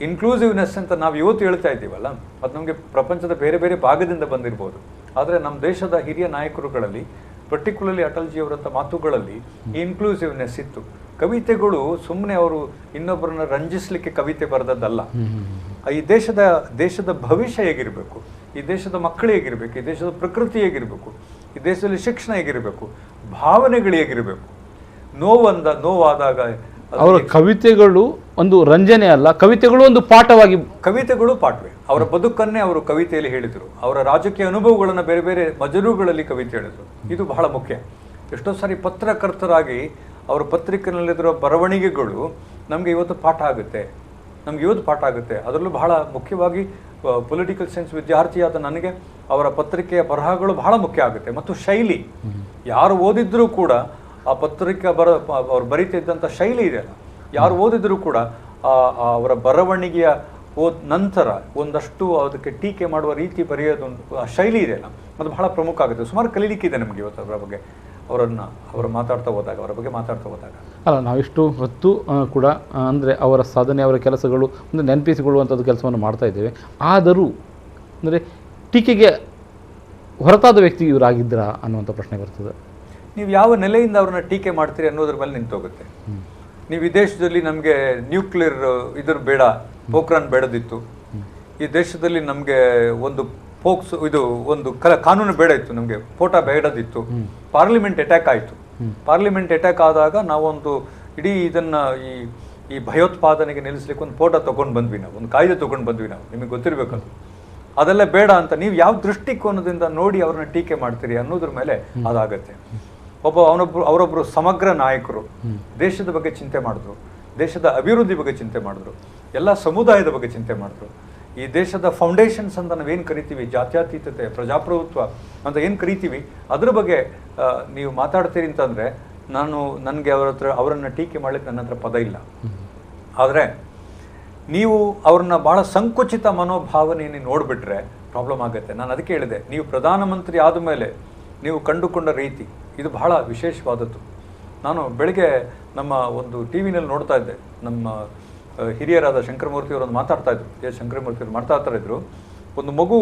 ಇನ್ಕ್ಲೂಸಿವ್ನೆಸ್ ಅಂತ ನಾವು ಇವತ್ತು ಹೇಳ್ತಾ ಇದ್ದೀವಲ್ಲ, ಅದು ನಮಗೆ ಪ್ರಪಂಚದ ಬೇರೆ ಬೇರೆ ಭಾಗದಿಂದ ಬಂದಿರ್ಬೋದು. ಆದರೆ ನಮ್ಮ ದೇಶದ ಹಿರಿಯ ನಾಯಕರುಗಳಲ್ಲಿ, ಪರ್ಟಿಕ್ಯುಲರ್ಲಿ ಅಟಲ್ಜಿ ಅವರಂಥ ಮಾತುಗಳಲ್ಲಿ ಈ ಇನ್ಕ್ಲೂಸಿವ್ನೆಸ್ ಇತ್ತು. ಕವಿತೆಗಳು ಸುಮ್ಮನೆ ಅವರು ಇನ್ನೊಬ್ಬರನ್ನ ರಂಜಿಸಲಿಕ್ಕೆ ಕವಿತೆ ಬರೆದದ್ದಲ್ಲ. ಈ ದೇಶದ ಭವಿಷ್ಯ ಹೇಗಿರಬೇಕು, ಈ ದೇಶದ ಮಕ್ಕಳು ಹೇಗಿರಬೇಕು, ಈ ದೇಶದ ಪ್ರಕೃತಿ ಹೇಗಿರಬೇಕು, ಈ ದೇಶದಲ್ಲಿ ಶಿಕ್ಷಣ ಹೇಗಿರಬೇಕು, ಭಾವನೆಗಳು ಹೇಗಿರಬೇಕು, ನೋವಾದಾಗ ಅವರ ಕವಿತೆಗಳು ಒಂದು ರಂಜನೆ ಅಲ್ಲ, ಕವಿತೆಗಳು ಒಂದು ಪಾಠವೇ. ಅವರ ಬದುಕನ್ನೇ ಅವರು ಕವಿತೆಯಲ್ಲಿ ಹೇಳಿದರು. ಅವರ ರಾಜಕೀಯ ಅನುಭವಗಳನ್ನು ಬೇರೆ ಬೇರೆ ಮಜಲುಗಳಲ್ಲಿ ಕವಿತೆ ಹೇಳಿದರು. ಇದು ಬಹಳ ಮುಖ್ಯ. ಎಷ್ಟೋ ಸಾರಿ ಪತ್ರಕರ್ತರಾಗಿ ಅವರ ಪತ್ರಿಕೆಯಲ್ಲಿರುವ ಬರವಣಿಗೆಗಳು ನಮಗೆ ಇವತ್ತು ಪಾಠ ಆಗುತ್ತೆ. ಅದರಲ್ಲೂ ಬಹಳ ಮುಖ್ಯವಾಗಿ ಪೊಲಿಟಿಕಲ್ ಸೈನ್ಸ್ ವಿದ್ಯಾರ್ಥಿಯಾದ ನನಗೆ ಅವರ ಪತ್ರಿಕೆಯ ಬರಹಗಳು ಬಹಳ ಮುಖ್ಯ ಆಗುತ್ತೆ. ಮತ್ತು ಶೈಲಿ, ಯಾರು ಓದಿದ್ರೂ ಕೂಡ ಆ ಪತ್ರಿಕೆ ಅವ್ರು ಬರೀತಿದ್ದಂಥ ಶೈಲಿ ಇದೆಯಲ್ಲ, ಯಾರು ಓದಿದ್ರೂ ಕೂಡ ಅವರ ಬರವಣಿಗೆಯ ನಂತರ ಒಂದಷ್ಟು ಅದಕ್ಕೆ ಟೀಕೆ ಮಾಡುವ ರೀತಿ ಬರೆಯೋದೊಂದು ಆ ಶೈಲಿ ಇದೆಯಲ್ಲ, ಅದು ಬಹಳ ಪ್ರಮುಖ ಆಗುತ್ತೆ. ಸುಮಾರು ಕಲೀಲಿಕ್ಕಿದೆ ನಮಗೆ ಇವತ್ತು ಅವರ ಬಗ್ಗೆ, ಅವರ ಬಗ್ಗೆ ಮಾತಾಡ್ತಾ ಹೋದಾಗ. ಅಲ್ಲ, ನಾವಿಷ್ಟು ಹೊತ್ತು ಕೂಡ ಅಂದರೆ ಅವರ ಸಾಧನೆ, ಅವರ ಕೆಲಸಗಳು ಒಂದು ನೆನಪಿಸಿಕೊಳ್ಳುವಂಥದ್ದು ಕೆಲಸವನ್ನು ಮಾಡ್ತಾ ಇದ್ದೇವೆ. ಆದರೂ ಅಂದರೆ ಟೀಕೆಗೆ ಹೊರತಾದ ವ್ಯಕ್ತಿ ಇವರಾಗಿದ್ದರಾ ಅನ್ನುವಂಥ ಪ್ರಶ್ನೆ ಬರ್ತದೆ. ನೀವು ಯಾವ ನೆಲೆಯಿಂದ ಅವ್ರನ್ನ ಟೀಕೆ ಮಾಡ್ತೀರಿ ಅನ್ನೋದ್ರ ಮೇಲೆ ನಿಂತೋಗುತ್ತೆ. ನೀವು ಈ ದೇಶದಲ್ಲಿ ನಮಗೆ ನ್ಯೂಕ್ಲಿಯರ್ ಬೇಡ, ಪೋಖ್ರಾನ್ ಬೇಡದಿತ್ತು. ಈ ದೇಶದಲ್ಲಿ ನಮಗೆ ಒಂದು ಒಂದು ಕಾನೂನು ಬೇಡ ಇತ್ತು, ನಮಗೆ ಫೋಟೋ ಬೇಡದಿತ್ತು. ಪಾರ್ಲಿಮೆಂಟ್ ಅಟ್ಯಾಕ್ ಆಯಿತು. ಪಾರ್ಲಿಮೆಂಟ್ ಅಟ್ಯಾಕ್ ಆದಾಗ ನಾವೊಂದು ಇಡೀ ಇದನ್ನು ಈ ಭಯೋತ್ಪಾದನೆಗೆ ನಿಲ್ಲಿಸ್ಲಿಕ್ಕೆ ಒಂದು ಫೋಟೋ ತೊಗೊಂಡು ಬಂದ್ವಿ ನಾವು, ಒಂದು ಕಾಯ್ದೆ ತೊಗೊಂಡು ಬಂದ್ವಿ ನಾವು, ನಿಮಗೆ ಗೊತ್ತಿರಬೇಕದು. ಅದೆಲ್ಲ ಬೇಡ ಅಂತ ನೀವು ಯಾವ ದೃಷ್ಟಿಕೋನದಿಂದ ನೋಡಿ ಅವ್ರನ್ನ ಟೀಕೆ ಮಾಡ್ತೀರಿ ಅನ್ನೋದ್ರ ಮೇಲೆ ಅದಾಗತ್ತೆ. ಅವರೊಬ್ಬರು ಸಮಗ್ರ ನಾಯಕರು, ದೇಶದ ಬಗ್ಗೆ ಚಿಂತೆ ಮಾಡಿದ್ರು, ದೇಶದ ಅಭಿವೃದ್ಧಿ ಬಗ್ಗೆ ಚಿಂತೆ ಮಾಡಿದ್ರು, ಎಲ್ಲ ಸಮುದಾಯದ ಬಗ್ಗೆ ಚಿಂತೆ ಮಾಡಿದ್ರು. ಈ ದೇಶದ ಫೌಂಡೇಶನ್ಸ್ ಅಂತ ನಾವೇನು ಕರಿತೀವಿ, ಜಾತ್ಯತೀತತೆ, ಪ್ರಜಾಪ್ರಭುತ್ವ ಅಂತ ಏನು ಕರಿತೀವಿ, ಅದ್ರ ಬಗ್ಗೆ ನೀವು ಮಾತಾಡ್ತೀರಿ ಅಂತಂದರೆ ನನಗೆ ಅವರನ್ನು ಟೀಕೆ ಮಾಡಲಿಕ್ಕೆ ನನ್ನ ಹತ್ರ ಪದ ಇಲ್ಲ. ಆದರೆ ನೀವು ಅವ್ರನ್ನ ಭಾಳ ಸಂಕುಚಿತ ಮನೋಭಾವನೆಯನ್ನು ನೋಡಿಬಿಟ್ರೆ ಪ್ರಾಬ್ಲಮ್ ಆಗುತ್ತೆ. ನಾನು ಅದಕ್ಕೆ ಹೇಳಿದೆ, ನೀವು ಪ್ರಧಾನಮಂತ್ರಿ ಆದಮೇಲೆ ನೀವು ಕಂಡುಕೊಂಡ ರೀತಿ ಇದು ಬಹಳ ವಿಶೇಷವಾದದ್ದು. ನಾನು ಬೆಳಗ್ಗೆ ನಮ್ಮ ಒಂದು ಟಿ ವಿನಲ್ಲಿ ನೋಡ್ತಾ ಇದ್ದೆ, ನಮ್ಮ ಹಿರಿಯರಾದ ಶಂಕರಮೂರ್ತಿಯವರೊಂದು ಮಾತಾಡ್ತಾ ಇದ್ರು, ಶಂಕರಮೂರ್ತಿಯವರು ಮಾತಾಡ್ತಾ ಇದ್ರು, ಒಂದು ಮಗು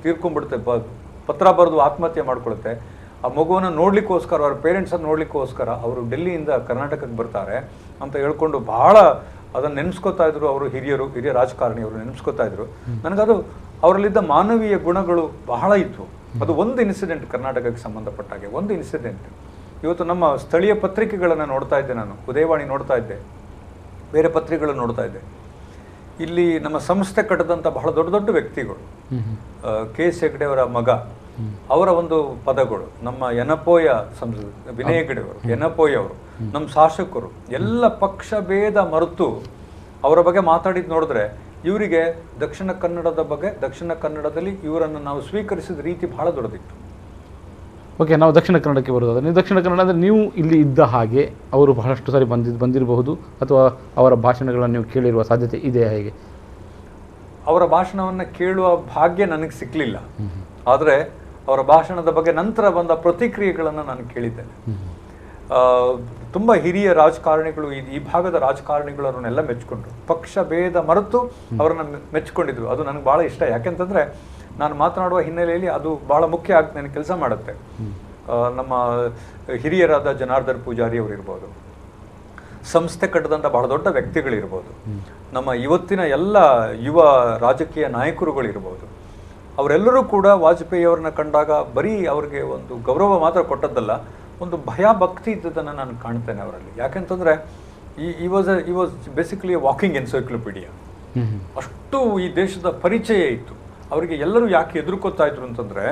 ತೀರ್ಕೊಂಡ್ಬಿಡುತ್ತೆ, ಪತ್ರ ಬರೆದು ಆತ್ಮಹತ್ಯೆ ಮಾಡ್ಕೊಳುತ್ತೆ. ಆ ಮಗುವನ್ನು ನೋಡ್ಲಿಕ್ಕೋಸ್ಕರ, ಅವ್ರ ಪೇರೆಂಟ್ಸನ್ನು ನೋಡ್ಲಿಕ್ಕೋಸ್ಕರ ಅವರು ಡೆಲ್ಲಿಯಿಂದ ಕರ್ನಾಟಕಕ್ಕೆ ಬರ್ತಾರೆ ಅಂತ ಹೇಳ್ಕೊಂಡು ಭಾಳ ಅದನ್ನು ನೆನೆಸ್ಕೋತಾ ಇದ್ರು. ಅವರು ಹಿರಿಯ ರಾಜಕಾರಣಿ, ಅವರು ನೆನೆಸ್ಕೋತಾ ಇದ್ರು. ನನಗದು ಅವರಲ್ಲಿದ್ದ ಮಾನವೀಯ ಗುಣಗಳು ಬಹಳ ಇತ್ತು. ಅದು ಒಂದು ಇನ್ಸಿಡೆಂಟ್, ಕರ್ನಾಟಕಕ್ಕೆ ಸಂಬಂಧಪಟ್ಟಾಗೆ ಒಂದು ಇನ್ಸಿಡೆಂಟ್. ಇವತ್ತು ನಮ್ಮ ಸ್ಥಳೀಯ ಪತ್ರಿಕೆಗಳನ್ನು ನೋಡ್ತಾ ಇದ್ದೆ, ನಾನು ಉದಯವಾಣಿ ನೋಡ್ತಾ ಇದ್ದೆ, ಬೇರೆ ಪತ್ರಿಕೆಗಳನ್ನು ನೋಡ್ತಾ ಇದ್ದೆ. ಇಲ್ಲಿ ನಮ್ಮ ಸಂಸ್ಥೆ ಕಟ್ಟದಂಥ ಬಹಳ ದೊಡ್ಡ ದೊಡ್ಡ ವ್ಯಕ್ತಿಗಳು, KS ಹೆಗ್ಡೆ ಅವರ ಮಗ, ಅವರ ಒಂದು ಪದಗಳು, ನಮ್ಮ ಯನಪೋಯ ವಿನಯ ಹೆಗ್ಡೆ ಅವರು, ಯನಪೋಯ ಅವರು, ನಮ್ಮ ಶಾಸಕರು ಎಲ್ಲ ಪಕ್ಷ ಭೇದ ಮರೆತು ಅವರ ಬಗ್ಗೆ ಮಾತಾಡಿದ್ದು ನೋಡಿದ್ರೆ ಇವರಿಗೆ ದಕ್ಷಿಣ ಕನ್ನಡದ ಬಗ್ಗೆ, ದಕ್ಷಿಣ ಕನ್ನಡದಲ್ಲಿ ಇವರನ್ನು ನಾವು ಸ್ವೀಕರಿಸಿದ ರೀತಿ ಬಹಳ ದೊಡ್ಡದಿತ್ತು. ಓಕೆ, ನಾವು ದಕ್ಷಿಣ ಕನ್ನಡಕ್ಕೆ ಬರೋದಾದ್ರೆ, ನೀವು ದಕ್ಷಿಣ ಕನ್ನಡ ಅಂದರೆ ನೀವು ಇಲ್ಲಿ ಇದ್ದ ಹಾಗೆ ಅವರು ಬಹಳಷ್ಟು ಸಾರಿ ಬಂದಿರಬಹುದು, ಅಥವಾ ಅವರ ಭಾಷಣಗಳನ್ನು ನೀವು ಕೇಳಿರುವ ಸಾಧ್ಯತೆ ಇದೆಯಾ? ಹೇಗೆ? ಅವರ ಭಾಷಣವನ್ನು ಕೇಳುವ ಭಾಗ್ಯ ನನಗೆ ಸಿಕ್ಕಲಿಲ್ಲ. ಆದರೆ ಅವರ ಭಾಷಣದ ಬಗ್ಗೆ ನಂತರ ಬಂದ ಪ್ರತಿಕ್ರಿಯೆಗಳನ್ನು ನಾನು ಕೇಳಿದ್ದೇನೆ. ತುಂಬ ಹಿರಿಯ ರಾಜಕಾರಣಿಗಳು, ಈ ಭಾಗದ ರಾಜಕಾರಣಿಗಳು ಅವ್ರನ್ನೆಲ್ಲ ಮೆಚ್ಚಿಕೊಂಡ್ರು, ಪಕ್ಷ ಭೇದ ಮರೆತು ಅವರನ್ನು ಮೆಚ್ಚಿಕೊಂಡಿದ್ರು. ಅದು ನನಗೆ ಭಾಳ ಇಷ್ಟ. ಯಾಕೆಂತಂದರೆ ನಾನು ಮಾತನಾಡುವ ಹಿನ್ನೆಲೆಯಲ್ಲಿ ಅದು ಭಾಳ ಮುಖ್ಯ ಆಗಿ ನನಗೆ ಕೆಲಸ ಮಾಡುತ್ತೆ. ನಮ್ಮ ಹಿರಿಯರಾದ ಜನಾರ್ದನ್ ಪೂಜಾರಿ ಅವರು ಇರ್ಬೋದು, ಸಂಸ್ಥೆ ಕಟ್ಟದಂಥ ಬಹಳ ದೊಡ್ಡ ವ್ಯಕ್ತಿಗಳಿರ್ಬೋದು, ನಮ್ಮ ಇವತ್ತಿನ ಎಲ್ಲ ಯುವ ರಾಜಕೀಯ ನಾಯಕರುಗಳಿರ್ಬೋದು, ಅವರೆಲ್ಲರೂ ಕೂಡ ವಾಜಪೇಯಿ ಅವ್ರನ್ನ ಕಂಡಾಗ ಬರೀ ಅವ್ರಿಗೆ ಒಂದು ಗೌರವ ಮಾತ್ರ ಕೊಟ್ಟದ್ದಲ್ಲ, ಒಂದು ಭಯ ಭಕ್ತಿ ಇದ್ದದನ್ನು ನಾನು ಕಾಣ್ತೇನೆ ಅವರಲ್ಲಿ. ಯಾಕೆಂತಂದರೆ ಈ ವಾಸ್ ಬೇಸಿಕಲಿ ವಾಕಿಂಗ್ ಎನ್ಸೈಕ್ಲೋಪೀಡಿಯಾ. ಅಷ್ಟು ಈ ದೇಶದ ಪರಿಚಯ ಇತ್ತು ಅವರಿಗೆ. ಎಲ್ಲರೂ ಯಾಕೆ ಹೆದರ್ಕೋತಾ ಇದ್ರು ಅಂತಂದರೆ,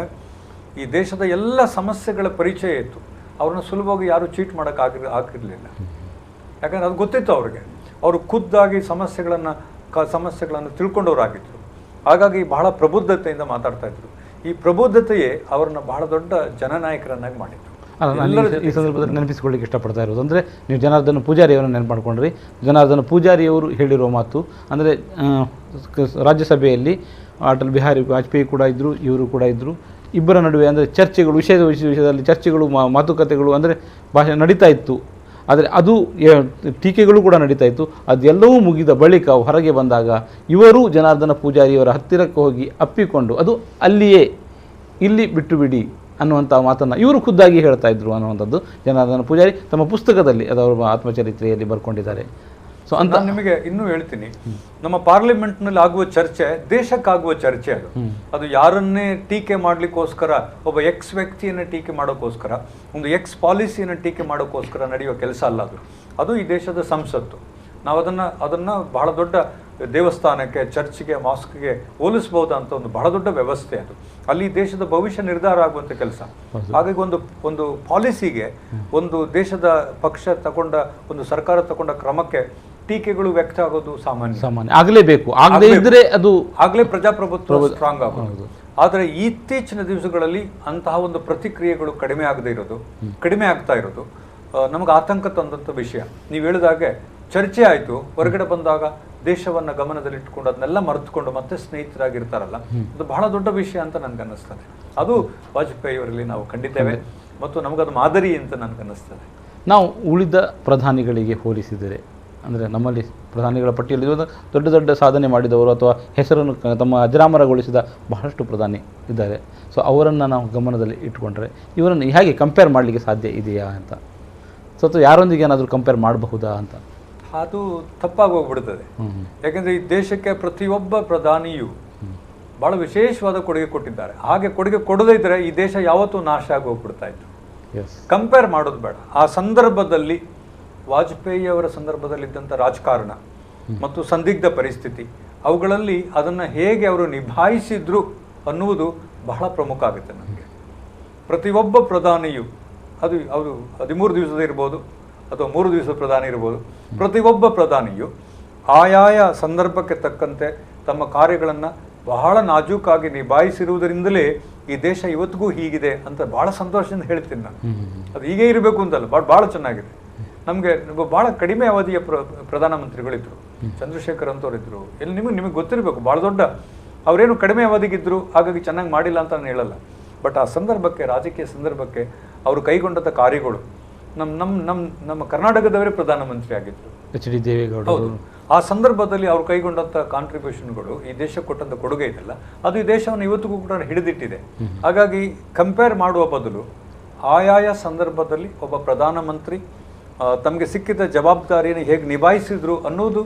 ಈ ದೇಶದ ಎಲ್ಲ ಸಮಸ್ಯೆಗಳ ಪರಿಚಯ ಇತ್ತು. ಅವ್ರನ್ನ ಸುಲಭವಾಗಿ ಯಾರು ಚೀಟ್ ಮಾಡೋಕ್ಕೆ ಆಗಿರಲಿಲ್ಲ. ಯಾಕಂದರೆ ಅದು ಗೊತ್ತಿತ್ತು ಅವ್ರಿಗೆ. ಅವರು ಖುದ್ದಾಗಿ ಸಮಸ್ಯೆಗಳನ್ನು ತಿಳ್ಕೊಂಡವರಾಗಿದ್ದರು. ಹಾಗಾಗಿ ಬಹಳ ಪ್ರಬುದ್ಧತೆಯಿಂದ ಮಾತಾಡ್ತಾ ಇದ್ರು. ಈ ಪ್ರಬುದ್ಧತೆಯೇ ಅವರನ್ನು ಬಹಳ ದೊಡ್ಡ ಜನನಾಯಕರನ್ನಾಗಿ ಮಾಡಿತ್ತು. ಈ ಸಂದರ್ಭದಲ್ಲಿ ನೆನಪಿಸಿಕೊಳ್ಳಿಕ್ಕೆ ಇಷ್ಟಪಡ್ತಾ ಇರೋದು ಅಂದರೆ, ನೀವು ಜನಾರ್ದನ್ ಪೂಜಾರಿ ಅವರನ್ನು ನೆನಪು ಮಾಡ್ಕೊಂಡ್ರಿ. ಜನಾರ್ದನ್ ಪೂಜಾರಿಯವರು ಹೇಳಿರೋ ಮಾತು ಅಂದರೆ, ರಾಜ್ಯಸಭೆಯಲ್ಲಿ ಅಟಲ್ ಬಿಹಾರಿ ವಾಜಪೇಯಿ ಕೂಡ ಇದ್ದರು, ಇವರು ಕೂಡ ಇದ್ದರು. ಇಬ್ಬರ ನಡುವೆ ಅಂದರೆ ಚರ್ಚೆಗಳು, ವಿಷಯದಲ್ಲಿ ಚರ್ಚೆಗಳು, ಮಾತುಕತೆಗಳು ಅಂದರೆ ಭಾಷೆ ನಡೀತಾ ಇತ್ತು. ಆದರೆ ಅದು ಟೀಕೆಗಳು ಕೂಡ ನಡೀತಾ ಇತ್ತು. ಅದೆಲ್ಲವೂ ಮುಗಿದ ಬಳಿಕ ಹೊರಗೆ ಬಂದಾಗ ಇವರು ಜನಾರ್ದನ ಪೂಜಾರಿಯವರ ಹತ್ತಿರಕ್ಕೆ ಹೋಗಿ ಅಪ್ಪಿಕೊಂಡು, ಅದು ಅಲ್ಲಿಯೇ ಇಲ್ಲಿ ಬಿಟ್ಟು ಬಿಡಿ ಅನ್ನುವಂಥ ಮಾತನ್ನು ಇವರು ಖುದ್ದಾಗಿ ಹೇಳ್ತಾ ಇದ್ರು ಅನ್ನುವಂಥದ್ದು ಜನಾರ್ದನ ಪೂಜಾರಿ ತಮ್ಮ ಪುಸ್ತಕದಲ್ಲಿ, ಅದು ಅವರ ಆತ್ಮಚರಿತ್ರೆಯಲ್ಲಿ ಬರ್ಕೊಂಡಿದ್ದಾರೆ. ಸೊ ಅಂತ ನಿಮಗೆ ಇನ್ನೂ ಹೇಳ್ತೀನಿ, ನಮ್ಮ ಪಾರ್ಲಿಮೆಂಟ್ನಲ್ಲಿ ಆಗುವ ಚರ್ಚೆ ದೇಶಕ್ಕಾಗುವ ಚರ್ಚೆ. ಅದು ಯಾರನ್ನೇ ಟೀಕೆ ಮಾಡಲಿಕ್ಕೋಸ್ಕರ, ಒಬ್ಬ ಎಕ್ಸ್ ವ್ಯಕ್ತಿಯನ್ನು ಟೀಕೆ ಮಾಡೋಕ್ಕೋಸ್ಕರ, ಒಂದು ಎಕ್ಸ್ ಪಾಲಿಸಿಯನ್ನು ಟೀಕೆ ಮಾಡೋಕ್ಕೋಸ್ಕರ ನಡೆಯುವ ಕೆಲಸ ಅಲ್ಲ ಅದು ಈ ದೇಶದ ಸಂಸತ್ತು. ನಾವು ಅದನ್ನು ಬಹಳ ದೊಡ್ಡ ದೇವಸ್ಥಾನಕ್ಕೆ, ಚರ್ಚ್ಗೆ, ಮಾಸ್ಕ್ಗೆ ಹೋಲಿಸಬಹುದಂತ ಒಂದು ಬಹಳ ದೊಡ್ಡ ವ್ಯವಸ್ಥೆ ಅದು. ಅಲ್ಲಿ ದೇಶದ ಭವಿಷ್ಯ ನಿರ್ಧಾರ ಆಗುವಂಥ ಕೆಲಸ. ಹಾಗಾಗಿ ಒಂದು ಪಾಲಿಸಿಗೆ, ಒಂದು ದೇಶದ ಪಕ್ಷ ಒಂದು ಸರ್ಕಾರ ತಗೊಂಡ ಕ್ರಮಕ್ಕೆ ಟೀಕೆಗಳು ವ್ಯಕ್ತ ಆಗೋದು ಸಾಮಾನ್ಯ. ಆಗಲೇಬೇಕು. ಆಗಲೇ ಪ್ರಜಾಪ್ರಭುತ್ವ ಸ್ಟ್ರಾಂಗ್ ಆಗೋದು. ಆದರೆ ಇತ್ತೀಚಿನ ದಿವಸಗಳಲ್ಲಿ ಅಂತಹ ಒಂದು ಪ್ರತಿಕ್ರಿಯೆಗಳು ಕಡಿಮೆ ಆಗ್ತಾ ಇರೋದು ನಮಗೆ ಆತಂಕ ತಂದಂಥ ವಿಷಯ. ನೀವು ಹೇಳಿದಾಗೆ ಚರ್ಚೆ ಆಯಿತು, ಹೊರಗಡೆ ಬಂದಾಗ ದೇಶವನ್ನು ಗಮನದಲ್ಲಿಟ್ಟುಕೊಂಡು ಅದನ್ನೆಲ್ಲ ಮರೆತುಕೊಂಡು ಮತ್ತೆ ಸ್ನೇಹಿತರಾಗಿರ್ತಾರಲ್ಲ, ಅದು ಬಹಳ ದೊಡ್ಡ ವಿಷಯ ಅಂತ ನನಗೆ ಅನ್ನಿಸ್ತದೆ. ಅದು ವಾಜಪೇಯಿ ಅವರಲ್ಲಿ ನಾವು ಕಂಡಿದ್ದೇವೆ ಮತ್ತು ನಮಗದು ಮಾದರಿ ಅಂತ ನನಗನ್ನಿಸ್ತದೆ. ನಾವು ಉಳಿದ ಪ್ರಧಾನಿಗಳಿಗೆ ಹೋಲಿಸಿದರೆ, ಅಂದರೆ ನಮ್ಮಲ್ಲಿ ಪ್ರಧಾನಿಗಳ ಪಟ್ಟಿಯಲ್ಲಿ ದೊಡ್ಡ ದೊಡ್ಡ ಸಾಧನೆ ಮಾಡಿದವರು ಅಥವಾ ಹೆಸರನ್ನು ತಮ್ಮ ಅಜರಾಮರಗೊಳಿಸಿದ ಬಹಳಷ್ಟು ಪ್ರಧಾನಿ ಇದ್ದಾರೆ. ಸೊ ಅವರನ್ನು ನಾವು ಗಮನದಲ್ಲಿ ಇಟ್ಟುಕೊಂಡ್ರೆ ಇವರನ್ನು ಹೇಗೆ ಕಂಪೇರ್ ಮಾಡಲಿಕ್ಕೆ ಸಾಧ್ಯ ಇದೆಯಾ ಅಂತ, ಸೊ ಅಥವಾ ಯಾರೊಂದಿಗೆ ಏನಾದರೂ ಕಂಪೇರ್ ಮಾಡಬಹುದಾ ಅಂತ? ಅದು ತಪ್ಪಾಗಿ ಹೋಗ್ಬಿಡ್ತದೆ. ಯಾಕೆಂದರೆ ಈ ದೇಶಕ್ಕೆ ಪ್ರತಿಯೊಬ್ಬ ಪ್ರಧಾನಿಯು ಭಾಳ ವಿಶೇಷವಾದ ಕೊಡುಗೆ ಕೊಟ್ಟಿದ್ದಾರೆ. ಹಾಗೆ ಕೊಡುಗೆ ಕೊಡದೇ ಇದ್ದರೆ ಈ ದೇಶ ಯಾವತ್ತೂ ನಾಶ ಆಗಿ ಹೋಗ್ಬಿಡ್ತಾ ಇತ್ತು. ಕಂಪೇರ್ ಮಾಡೋದು ಬೇಡ. ಆ ಸಂದರ್ಭದಲ್ಲಿ ವಾಜಪೇಯಿ ಅವರ ಸಂದರ್ಭದಲ್ಲಿದ್ದಂಥ ರಾಜಕಾರಣ ಮತ್ತು ಸಂದಿಗ್ಧ ಪರಿಸ್ಥಿತಿ, ಅವುಗಳಲ್ಲಿ ಅದನ್ನು ಹೇಗೆ ಅವರು ನಿಭಾಯಿಸಿದ್ರು ಅನ್ನುವುದು ಬಹಳ ಪ್ರಮುಖ ಆಗುತ್ತೆ ನಮಗೆ. ಪ್ರತಿಯೊಬ್ಬ ಪ್ರಧಾನಿಯು ಅದು 13 ದಿವಸದ ಇರ್ಬೋದು ಅಥವಾ 3 ದಿವಸದ ಪ್ರಧಾನಿ ಇರ್ಬೋದು, ಪ್ರತಿಯೊಬ್ಬ ಪ್ರಧಾನಿಯು ಆಯಾಯ ಸಂದರ್ಭಕ್ಕೆ ತಕ್ಕಂತೆ ತಮ್ಮ ಕಾರ್ಯಗಳನ್ನು ಬಹಳ ನಾಜೂಕಾಗಿ ನಿಭಾಯಿಸಿರುವುದರಿಂದಲೇ ಈ ದೇಶ ಇವತ್ತಿಗೂ ಹೀಗಿದೆ ಅಂತ ಬಹಳ ಸಂತೋಷದಿಂದ ಹೇಳ್ತೀನಿ ನಾನು. ಅದು ಹೀಗೆ ಇರಬೇಕು ಅಂತಲ್ಲ, ಭಾಳ ಚೆನ್ನಾಗಿದೆ. ನಮಗೆ ಭಾಳ ಕಡಿಮೆ ಅವಧಿಯ ಪ್ರಧಾನಮಂತ್ರಿಗಳಿದ್ರು, ಚಂದ್ರಶೇಖರ್ ಅಂತವ್ರಿದ್ರು. ನಿಮಗೆ ಗೊತ್ತಿರಬೇಕು, ಭಾಳ ದೊಡ್ಡ ಅವರೇನು ಕಡಿಮೆ ಅವಧಿಗಿದ್ರು, ಹಾಗಾಗಿ ಚೆನ್ನಾಗಿ ಮಾಡಿಲ್ಲ ಅಂತ ನಾನು ಹೇಳಲ್ಲ. ಬಟ್ ಆ ಸಂದರ್ಭಕ್ಕೆ, ರಾಜಕೀಯ ಸಂದರ್ಭಕ್ಕೆ ಅವರು ಕೈಗೊಂಡಂಥ ಕಾರ್ಯಗಳು, ನಮ್ಮ ಕರ್ನಾಟಕದವರೇ ಪ್ರಧಾನಮಂತ್ರಿ ಆಗಿದ್ರು, HD ದೇವೇಗೌಡರು. ಆ ಸಂದರ್ಭದಲ್ಲಿ ಅವ್ರು ಕೈಗೊಂಡಂಥ ಕಾಂಟ್ರಿಬ್ಯೂಷನ್ಗಳು, ಈ ದೇಶಕ್ಕೆ ಕೊಟ್ಟಂಥ ಕೊಡುಗೆ ಇದೆಲ್ಲ, ಅದು ಈ ದೇಶವನ್ನು ಇವತ್ತಿಗೂ ಕೂಡ ಹಿಡಿದಿಟ್ಟಿದೆ. ಹಾಗಾಗಿ ಕಂಪೇರ್ ಮಾಡುವ ಬದಲು ಆಯಾಯ ಸಂದರ್ಭದಲ್ಲಿ ಒಬ್ಬ ಪ್ರಧಾನಮಂತ್ರಿ ತಮಗೆ ಸಿಕ್ಕಿದ ಜವಾಬ್ದಾರಿಯನ್ನು ಹೇಗೆ ನಿಭಾಯಿಸಿದ್ರು ಅನ್ನೋದು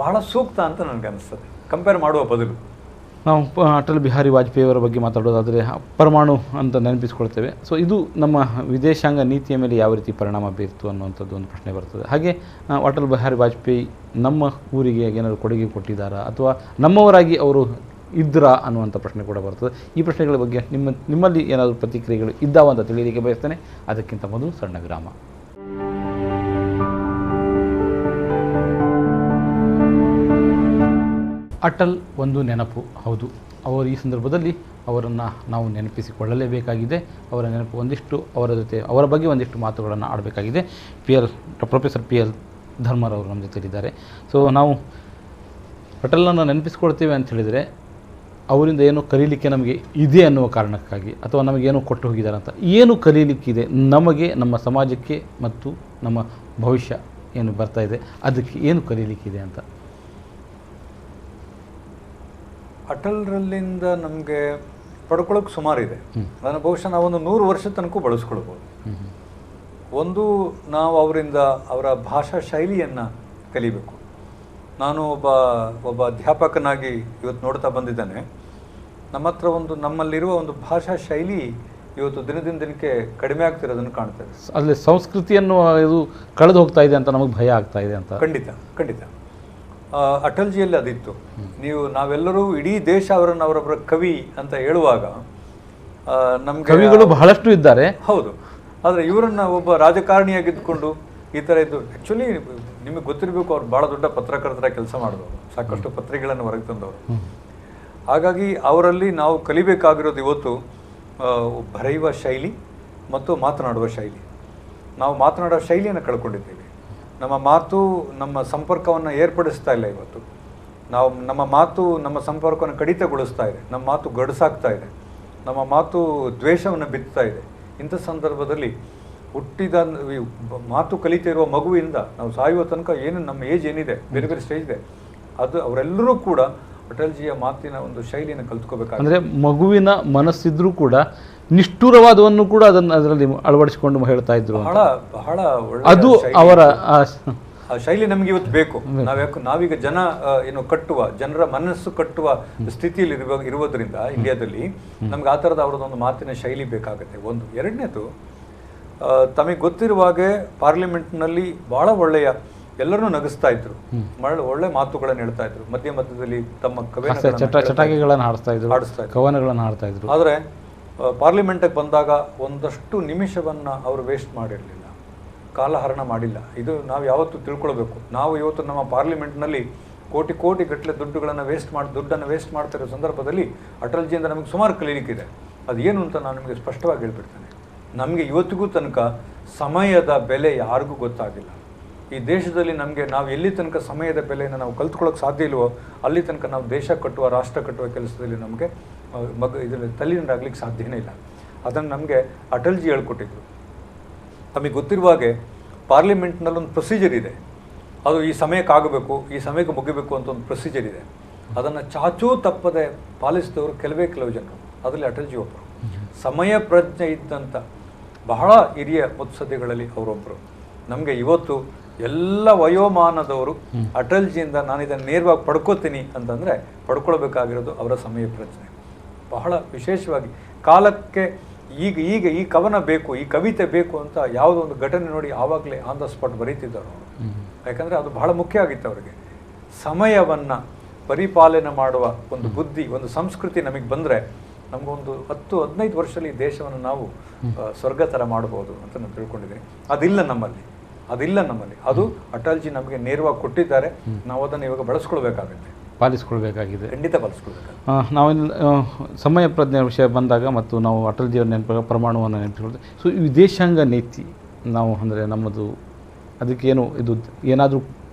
ಬಹಳ ಸೂಕ್ತ ಅಂತ ನನಗೆ ಅನಿಸ್ತದೆ, ಕಂಪೇರ್ ಮಾಡುವ ಬದಲು. ನಾವು ಅಟಲ್ ಬಿಹಾರಿ ವಾಜಪೇಯಿಯವರ ಬಗ್ಗೆ ಮಾತಾಡೋದಾದರೆ ಪರಮಾಣು ಅಂತ ನೆನಪಿಸ್ಕೊಳ್ತೇವೆ. ಸೊ ಇದು ನಮ್ಮ ವಿದೇಶಾಂಗ ನೀತಿಯ ಮೇಲೆ ಯಾವ ರೀತಿ ಪರಿಣಾಮ ಬೀರ್ತು ಅನ್ನುವಂಥದ್ದು ಒಂದು ಪ್ರಶ್ನೆ ಬರ್ತದೆ. ಹಾಗೆ ಅಟಲ್ ಬಿಹಾರಿ ವಾಜಪೇಯಿ ನಮ್ಮ ಊರಿಗೆ ಏನಾದರೂ ಕೊಡುಗೆ ಕೊಟ್ಟಿದ್ದಾರಾ ಅಥವಾ ನಮ್ಮವರಾಗಿ ಅವರು ಇದ್ರಾ ಅನ್ನುವಂಥ ಪ್ರಶ್ನೆ ಕೂಡ ಬರ್ತದೆ. ಈ ಪ್ರಶ್ನೆಗಳ ಬಗ್ಗೆ ನಿಮ್ಮಲ್ಲಿ ಏನಾದರೂ ಪ್ರತಿಕ್ರಿಯೆಗಳು ಇದ್ದಾವ ಅಂತ ತಿಳಿಯಲಿಕ್ಕೆ ಬಯಸ್ತೇನೆ. ಅದಕ್ಕಿಂತ ಮೊದಲು ಸಣ್ಣ ವಿರಾಮ. ಅಟಲ್ ಒಂದು ನೆನಪು, ಹೌದು. ಅವರು ಈ ಸಂದರ್ಭದಲ್ಲಿ ಅವರನ್ನು ನಾವು ನೆನಪಿಸಿಕೊಳ್ಳಲೇಬೇಕಾಗಿದೆ. ಅವರ ನೆನಪು ಒಂದಿಷ್ಟು, ಅವರ ಜೊತೆ ಅವರ ಬಗ್ಗೆ ಒಂದಿಷ್ಟು ಮಾತುಗಳನ್ನು ಆಡಬೇಕಾಗಿದೆ. ಪ್ರೊಫೆಸರ್ PL ಧರ್ಮರವರು ನಮ್ಮ ಜೊತೆಲಿದ್ದಾರೆ. ಸೊ ನಾವು ಅಟಲನ್ನು ನೆನಪಿಸ್ಕೊಳ್ತೇವೆ ಅಂತ ಹೇಳಿದರೆ ಅವರಿಂದ ಏನು ಕಲೀಲಿಕ್ಕೆ ನಮಗೆ ಇದೆ ಅನ್ನುವ ಕಾರಣಕ್ಕಾಗಿ, ಅಥವಾ ನಮಗೇನು ಕೊಟ್ಟು ಹೋಗಿದ್ದಾರೆ ಅಂತ. ಏನು ಕಲೀಲಿಕ್ಕಿದೆ ನಮಗೆ, ನಮ್ಮ ಸಮಾಜಕ್ಕೆ ಮತ್ತು ನಮ್ಮ ಭವಿಷ್ಯ ಏನು ಬರ್ತಾ ಇದೆ ಅದಕ್ಕೆ ಏನು ಕಲೀಲಿಕ್ಕಿದೆ ಅಂತ? ಅಟಲ್ರಲ್ಲಿಂದ ನಮಗೆ ಪಡ್ಕೊಳ್ಳೋಕೆ ಸುಮಾರಿದೆ. ಅದನ್ನು ಬಹುಶಃ ನಾವೊಂದು 100 ವರ್ಷ ತನಕ ಬಳಸ್ಕೊಳ್ಬೋದು. ಒಂದು, ನಾವು ಅವರಿಂದ ಅವರ ಭಾಷಾ ಶೈಲಿಯನ್ನು ಕಲಿಬೇಕು. ನಾನು ಒಬ್ಬ ಅಧ್ಯಾಪಕನಾಗಿ ಇವತ್ತು ನೋಡ್ತಾ ಬಂದಿದ್ದೇನೆ, ನಮ್ಮ ಹತ್ರ ನಮ್ಮಲ್ಲಿರುವ ಒಂದು ಭಾಷಾ ಶೈಲಿ ಇವತ್ತು ದಿನಕ್ಕೆ ಕಡಿಮೆ ಆಗ್ತಿರೋದನ್ನು ಕಾಣ್ತೇವೆ. ಅಲ್ಲಿ ಸಂಸ್ಕೃತಿಯನ್ನು ಇದು ಕಳೆದು ಹೋಗ್ತಾ ಇದೆ ಅಂತ ನಮಗೆ ಭಯ ಆಗ್ತಾ ಇದೆ ಅಂತ. ಖಂಡಿತ ಅಟಲ್ಜಿಯಲ್ಲಿ ಅದಿತ್ತು. ನಾವೆಲ್ಲರೂ ಇಡೀ ದೇಶ ಅವರೊಬ್ಬರ ಕವಿ ಅಂತ ಹೇಳುವಾಗ ನಮ್ಗೆ ಕವಿಗಳು ಬಹಳಷ್ಟು ಇದ್ದಾರೆ, ಹೌದು. ಆದರೆ ಇವರನ್ನ ಒಬ್ಬ ರಾಜಕಾರಣಿಯಾಗಿದ್ದುಕೊಂಡು ಈ ಥರ ಇದ್ದು, ಆ್ಯಕ್ಚುಲಿ ನಿಮಗೆ ಗೊತ್ತಿರಬೇಕು, ಅವ್ರು ಭಾಳ ದೊಡ್ಡ ಪತ್ರಕರ್ತರ ಕೆಲಸ ಮಾಡಿದವರು, ಸಾಕಷ್ಟು ಪತ್ರಿಕೆಗಳನ್ನು ಹೊರಗೆ ತಂದವರು. ಹಾಗಾಗಿ ಅವರಲ್ಲಿ ನಾವು ಕಲಿಬೇಕಾಗಿರೋದು ಇವತ್ತು ಬರೆಯುವ ಶೈಲಿ ಮತ್ತು ಮಾತನಾಡುವ ಶೈಲಿ. ನಾವು ಮಾತನಾಡುವ ಶೈಲಿಯನ್ನು ಕಳ್ಕೊಂಡಿದ್ದೀವಿ. ನಮ್ಮ ಮಾತು ನಮ್ಮ ಸಂಪರ್ಕವನ್ನು ಏರ್ಪಡಿಸ್ತಾ ಇಲ್ಲ ಇವತ್ತು. ನಮ್ಮ ಮಾತು ನಮ್ಮ ಸಂಪರ್ಕವನ್ನು ಕಡಿತಗೊಳಿಸ್ತಾ ಇದೆ. ನಮ್ಮ ಮಾತು ಗಡಸಾಗ್ತಾ ಇದೆ. ನಮ್ಮ ಮಾತು ದ್ವೇಷವನ್ನು ಬಿತ್ತಾ ಇದೆ. ಇಂಥ ಸಂದರ್ಭದಲ್ಲಿ ಹುಟ್ಟಿದ ಮಾತು ಕಲಿತಿರುವ ಮಗುವಿಂದ ನಾವು ಸಾಯುವ ತನಕ ಏನು ನಮ್ಮ ಏಜ್ ಏನಿದೆ, ಬೇರೆ ಬೇರೆ ಸ್ಟೇಜ್ ಇದೆ, ಅದು ಅವರೆಲ್ಲರೂ ಕೂಡ ಅಟಲ್ಜಿಯ ಮಾತಿನ ಒಂದು ಶೈಲಿಯನ್ನು ಕಲ್ತ್ಕೋಬೇಕಾಗುತ್ತೆ. ಅಂದರೆ ಮಗುವಿನ ಮನಸ್ಸಿದ್ರೂ ಕೂಡ ನಿಷ್ಠುರವಾದವನ್ನು ಕೂಡ ಅದರಲ್ಲಿ ಅಳವಡಿಸಿಕೊಂಡು ಹೇಳ್ತಾ ಇದ್ರು. ಬಹಳ ಒಳ್ಳೆ ಅದು ಅವರ ಆ ಶೈಲಿ ನಮ್ಗೆ ಇವತ್ತು ಬೇಕು. ನಾವೀಗ ಜನರ ಮನಸ್ಸು ಕಟ್ಟುವ ಸ್ಥಿತಿಯಲ್ಲಿ ಇರುವುದರಿಂದ ಇಂಡಿಯಾದಲ್ಲಿ ನಮ್ಗೆ ಆ ಥರದ ಅವರದೊಂದು ಮಾತಿನ ಶೈಲಿ ಬೇಕಾಗುತ್ತೆ. ಒಂದು. ಎರಡನೇದು, ತಮಗೆ ಗೊತ್ತಿರುವಾಗೆ ಪಾರ್ಲಿಮೆಂಟ್ನಲ್ಲಿ ಬಹಳ ಒಳ್ಳೆಯ, ಎಲ್ಲರನ್ನೂ ನಗಿಸ್ತಾ ಇದ್ರು, ಒಳ್ಳೆ ಮಾತುಗಳನ್ನು ಹೇಳ್ತಾ ಇದ್ರು, ಮಧ್ಯದಲ್ಲಿ ತಮ್ಮ ಚಟಾಕಿಗಳನ್ನು ಹಾಡಿಸ್ತಾ ಇದ್ರು, ಕವನಗಳನ್ನು ಹಾಡ್ತಾ ಇದ್ರು. ಆದರೆ ಪಾರ್ಲಿಮೆಂಟಿಗೆ ಬಂದಾಗ ಒಂದಷ್ಟು ನಿಮಿಷವನ್ನು ಅವರು ವೇಸ್ಟ್ ಮಾಡಿರಲಿಲ್ಲ, ಕಾಲಹರಣ ಮಾಡಿಲ್ಲ. ಇದು ನಾವು ಯಾವತ್ತೂ ತಿಳ್ಕೊಳ್ಬೇಕು. ನಾವು ಇವತ್ತು ನಮ್ಮ ಪಾರ್ಲಿಮೆಂಟ್ನಲ್ಲಿ ಕೋಟಿ ಗಟ್ಟಲೆ ದುಡ್ಡನ್ನು ವೇಸ್ಟ್ ಮಾಡ್ತಿರೋ ಸಂದರ್ಭದಲ್ಲಿ ಅಟಲ್ಜಿಯಿಂದ ನಮಗೆ ಸುಮಾರು ಕಲೀಲಿಕ್ಕಿದೆ. ಅದು ಏನು ಅಂತ ನಾನು ನಿಮಗೆ ಸ್ಪಷ್ಟವಾಗಿ ಹೇಳ್ಬಿಡ್ತೇನೆ. ನಮಗೆ ಇವತ್ತಿಗೂ ತನಕ ಸಮಯದ ಬೆಲೆ ಯಾರಿಗೂ ಗೊತ್ತಾಗಿಲ್ಲ. ಈ ದೇಶದಲ್ಲಿ ನಾವು ಎಲ್ಲಿ ತನಕ ಸಮಯದ ಬೆಲೆಯನ್ನು ನಾವು ಕಲ್ತ್ಕೊಳ್ಳೋಕೆ ಸಾಧ್ಯ ಇಲ್ವೋ ಅಲ್ಲಿ ತನಕ ನಾವು ದೇಶ ಕಟ್ಟುವ, ರಾಷ್ಟ್ರ ಕಟ್ಟುವ ಕೆಲಸದಲ್ಲಿ ನಮಗೆ ಇದರಲ್ಲಿ ತಲ್ಲೀನರಾಗ್ಲಿಕ್ಕೆ ಸಾಧ್ಯನೇ ಇಲ್ಲ. ಅದನ್ನು ನಮಗೆ ಅಟಲ್ಜಿ ಹೇಳ್ಕೊಟ್ಟಿದ್ರು. ನಮಗೆ ಗೊತ್ತಿರುವಾಗೆ ಪಾರ್ಲಿಮೆಂಟ್ನಲ್ಲೊಂದು ಪ್ರೊಸೀಜರ್ ಇದೆ. ಅದು ಈ ಸಮಯಕ್ಕಾಗಬೇಕು, ಈ ಸಮಯಕ್ಕೆ ಮುಗಿಬೇಕು ಅಂತ ಒಂದು ಪ್ರೊಸೀಜರ್ ಇದೆ. ಅದನ್ನು ಚಾಚೂ ತಪ್ಪದೆ ಪಾಲಿಸಿದವರು ಕೆಲವು ಜನರು, ಅದರಲ್ಲಿ ಅಟಲ್ಜಿ ಒಬ್ಬರು. ಸಮಯ ಪ್ರಜ್ಞೆ ಇದ್ದಂಥ ಬಹಳ ಹಿರಿಯ ಮುತ್ಸದ್ದಿಗಳಲ್ಲಿ ಅವರೊಬ್ಬರು. ನಮಗೆ ಇವತ್ತು ಎಲ್ಲ ವಯೋಮಾನದವರು ಅಟಲ್ಜಿಯಿಂದ ನಾನು ಇದನ್ನು ನೇರವಾಗಿ ಪಡ್ಕೋತೀನಿ ಅಂತಂದರೆ ಪಡ್ಕೊಳ್ಬೇಕಾಗಿರೋದು ಅವರ ಸಮಯ ಪ್ರಜ್ಞೆ. ಬಹಳ ವಿಶೇಷವಾಗಿ ಕಾಲಕ್ಕೆ ಈಗ ಈಗ ಈ ಕವನ ಬೇಕು, ಈ ಕವಿತೆ ಬೇಕು ಅಂತ ಯಾವುದೋ ಒಂದು ಘಟನೆ ನೋಡಿ ಆವಾಗಲೇ ಆನ್ ದ ಸ್ಪಾಟ್ ಬರೀತಿದ್ದರು ಅವರು. ಯಾಕಂದರೆ ಅದು ಬಹಳ ಮುಖ್ಯ ಆಗಿತ್ತು ಅವರಿಗೆ. ಸಮಯವನ್ನು ಪರಿಪಾಲನೆ ಮಾಡುವ ಒಂದು ಬುದ್ಧಿ, ಒಂದು ಸಂಸ್ಕೃತಿ ನಮಗೆ ಬಂದರೆ ನಮಗೊಂದು 10-15 ವರ್ಷದಲ್ಲಿ ಈ ದೇಶವನ್ನು ನಾವು ಸ್ವರ್ಗ ಥರ ಮಾಡ್ಬೋದು ಅಂತ ನಾನು ತಿಳ್ಕೊಂಡಿದ್ದೀನಿ. ಅದಿಲ್ಲ ನಮ್ಮಲ್ಲಿ. ಅದು ಅಟಲ್ಜಿ ನಮಗೆ ನೇರವಾಗಿ ಕೊಟ್ಟಿದ್ದಾರೆ. ನಾವು ಅದನ್ನು ಇವಾಗ ಬಳಸ್ಕೊಳ್ಬೇಕಾಗುತ್ತೆ, ಪಾಲಿಸ್ಕೊಳ್ಬೇಕಾಗಿದೆ, ಖಂಡಿತ ಪಾಲಿಸ್ಕೊಳ್ಬೇಕಾಗುತ್ತೆ. ನಾವು ಸಮಯ ಪ್ರಜ್ಞೆ ವಿಷಯ ಬಂದಾಗ ಮತ್ತು ನಾವು ಅಟಲ್ಜಿಯವ್ರ ಪ್ರಮಾಣವನ್ನು ನೆನಪಿಸ್ಕೊಳ್ತೇವೆ. ಸೊ ಈ ವಿದೇಶಾಂಗ ನೀತಿ ನಾವು ಅಂದರೆ ನಮ್ಮದು ಅದಕ್ಕೇನು ಇದು ಏನಾದರೂ